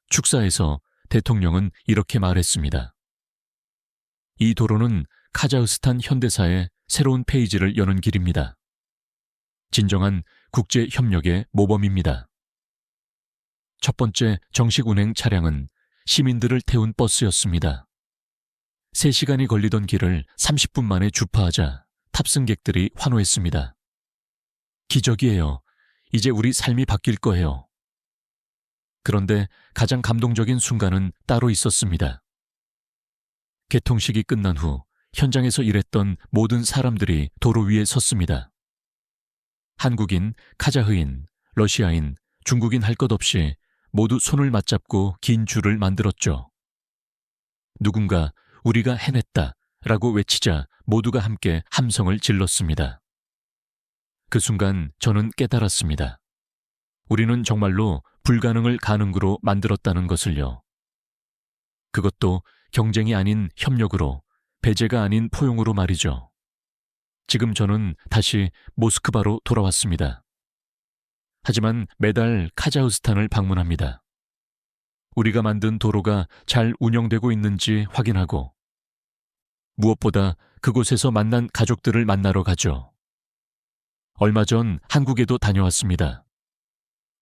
[SPEAKER 1] 축사에서 대통령은 이렇게 말했습니다. 이 도로는 카자흐스탄 현대사의 새로운 페이지를 여는 길입니다. 진정한 국제 협력의 모범입니다. 첫 번째 정식 운행 차량은 시민들을 태운 버스였습니다. 3시간이 걸리던 길을 30분 만에 주파하자 탑승객들이 환호했습니다. 기적이에요. 이제 우리 삶이 바뀔 거예요. 그런데 가장 감동적인 순간은 따로 있었습니다. 개통식이 끝난 후 현장에서 일했던 모든 사람들이 도로 위에 섰습니다. 한국인, 카자흐인, 러시아인, 중국인 할 것 없이 모두 손을 맞잡고 긴 줄을 만들었죠. 누군가 우리가 해냈다 라고 외치자 모두가 함께 함성을 질렀습니다. 그 순간 저는 깨달았습니다. 우리는 정말로 불가능을 가능으로 만들었다는 것을요. 그것도 경쟁이 아닌 협력으로, 배제가 아닌 포용으로 말이죠. 지금 저는 다시 모스크바로 돌아왔습니다. 하지만 매달 카자흐스탄을 방문합니다. 우리가 만든 도로가 잘 운영되고 있는지 확인하고 무엇보다 그곳에서 만난 가족들을 만나러 가죠. 얼마 전 한국에도 다녀왔습니다.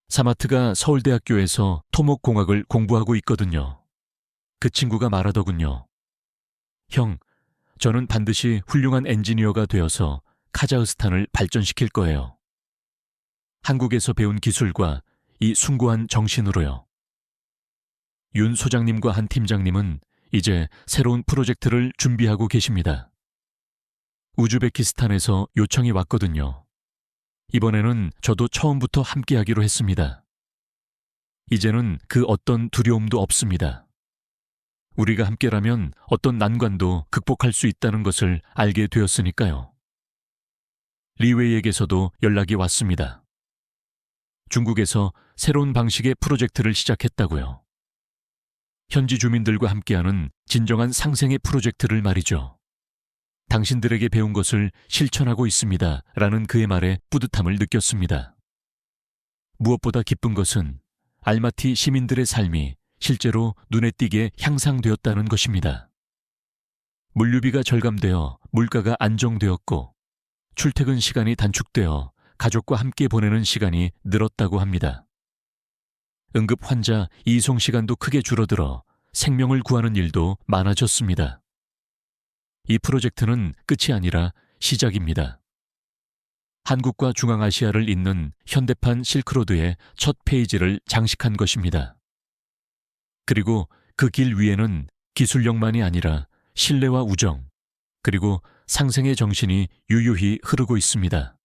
[SPEAKER 1] 사마트가 서울대학교에서 토목공학을 공부하고 있거든요. 그 친구가 말하더군요. 형, 저는 반드시 훌륭한 엔지니어가 되어서 카자흐스탄을 발전시킬 거예요. 한국에서 배운 기술과 이 숭고한 정신으로요. 윤 소장님과 한 팀장님은 이제 새로운 프로젝트를 준비하고 계십니다. 우즈베키스탄에서 요청이 왔거든요. 이번에는 저도 처음부터 함께하기로 했습니다. 이제는 그 어떤 두려움도 없습니다. 우리가 함께라면 어떤 난관도 극복할 수 있다는 것을 알게 되었으니까요. 리웨이에게서도 연락이 왔습니다. 중국에서 새로운 방식의 프로젝트를 시작했다고요. 현지 주민들과 함께하는 진정한 상생의 프로젝트를 말이죠. 당신들에게 배운 것을 실천하고 있습니다. 라는 그의 말에 뿌듯함을 느꼈습니다. 무엇보다 기쁜 것은 알마티 시민들의 삶이 실제로 눈에 띄게 향상되었다는 것입니다. 물류비가 절감되어 물가가 안정되었고 출퇴근 시간이 단축되어 가족과 함께 보내는 시간이 늘었다고 합니다. 응급 환자 이송 시간도 크게 줄어들어 생명을 구하는 일도 많아졌습니다. 이 프로젝트는 끝이 아니라 시작입니다. 한국과 중앙아시아를 잇는 현대판 실크로드의 첫 페이지를 장식한 것입니다. 그리고 그 길 위에는 기술력만이 아니라 신뢰와 우정, 그리고 상생의 정신이 유유히 흐르고 있습니다.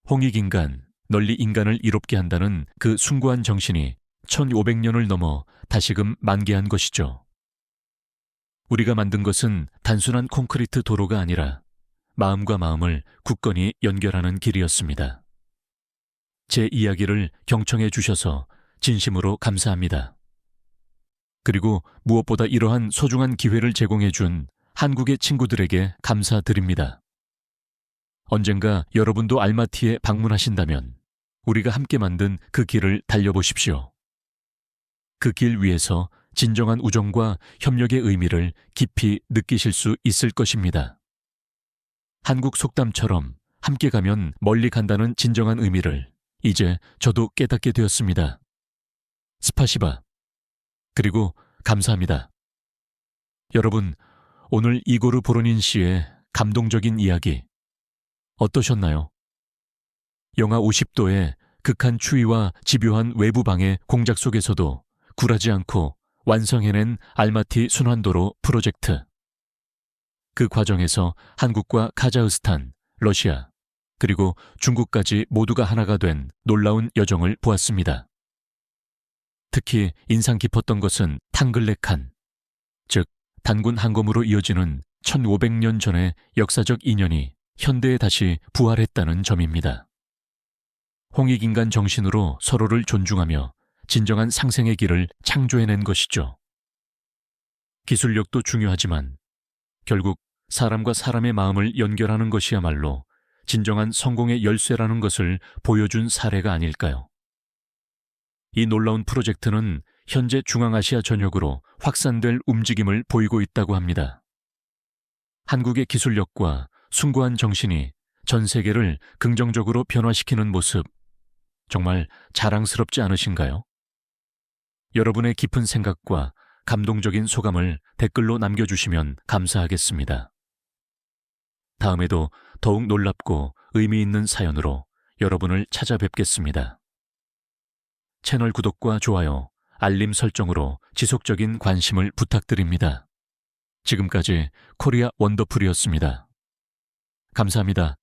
[SPEAKER 1] 홍익인간, 널리 인간을 이롭게 한다는 그 숭고한 정신이 1500년을 넘어 다시금 만개한 것이죠. 우리가 만든 것은 단순한 콘크리트 도로가 아니라 마음과 마음을 굳건히 연결하는 길이었습니다. 제 이야기를 경청해 주셔서 진심으로 감사합니다. 그리고 무엇보다 이러한 소중한 기회를 제공해 준 한국의 친구들에게 감사드립니다. 언젠가 여러분도 알마티에 방문하신다면 우리가 함께 만든 그 길을 달려보십시오. 그 길 위에서 진정한 우정과 협력의 의미를 깊이 느끼실 수 있을 것입니다. 한국 속담처럼 함께 가면 멀리 간다는 진정한 의미를 이제 저도 깨닫게 되었습니다. 스파시바. 그리고 감사합니다. 여러분, 오늘 이고르 보로닌 씨의 감동적인 이야기 어떠셨나요? 영하 50도의 극한 추위와 집요한 외부 방해 공작 속에서도 굴하지 않고 완성해낸 알마티 순환도로 프로젝트. 그 과정에서 한국과 카자흐스탄, 러시아, 그리고 중국까지 모두가 하나가 된 놀라운 여정을 보았습니다. 특히 인상 깊었던 것은 탕글레칸, 즉 단군 항검으로 이어지는 1500년 전의 역사적 인연이 현대에 다시 부활했다는 점입니다. 홍익인간 정신으로 서로를 존중하며 진정한 상생의 길을 창조해낸 것이죠. 기술력도 중요하지만 결국 사람과 사람의 마음을 연결하는 것이야말로 진정한 성공의 열쇠라는 것을 보여준 사례가 아닐까요? 이 놀라운 프로젝트는 현재 중앙아시아 전역으로 확산될 움직임을 보이고 있다고 합니다. 한국의 기술력과 숭고한 정신이 전 세계를 긍정적으로 변화시키는 모습, 정말 자랑스럽지 않으신가요? 여러분의 깊은 생각과 감동적인 소감을 댓글로 남겨주시면 감사하겠습니다. 다음에도 더욱 놀랍고 의미 있는 사연으로 여러분을 찾아뵙겠습니다. 채널 구독과 좋아요, 알림 설정으로 지속적인 관심을 부탁드립니다. 지금까지 코리아 원더풀이었습니다. 감사합니다.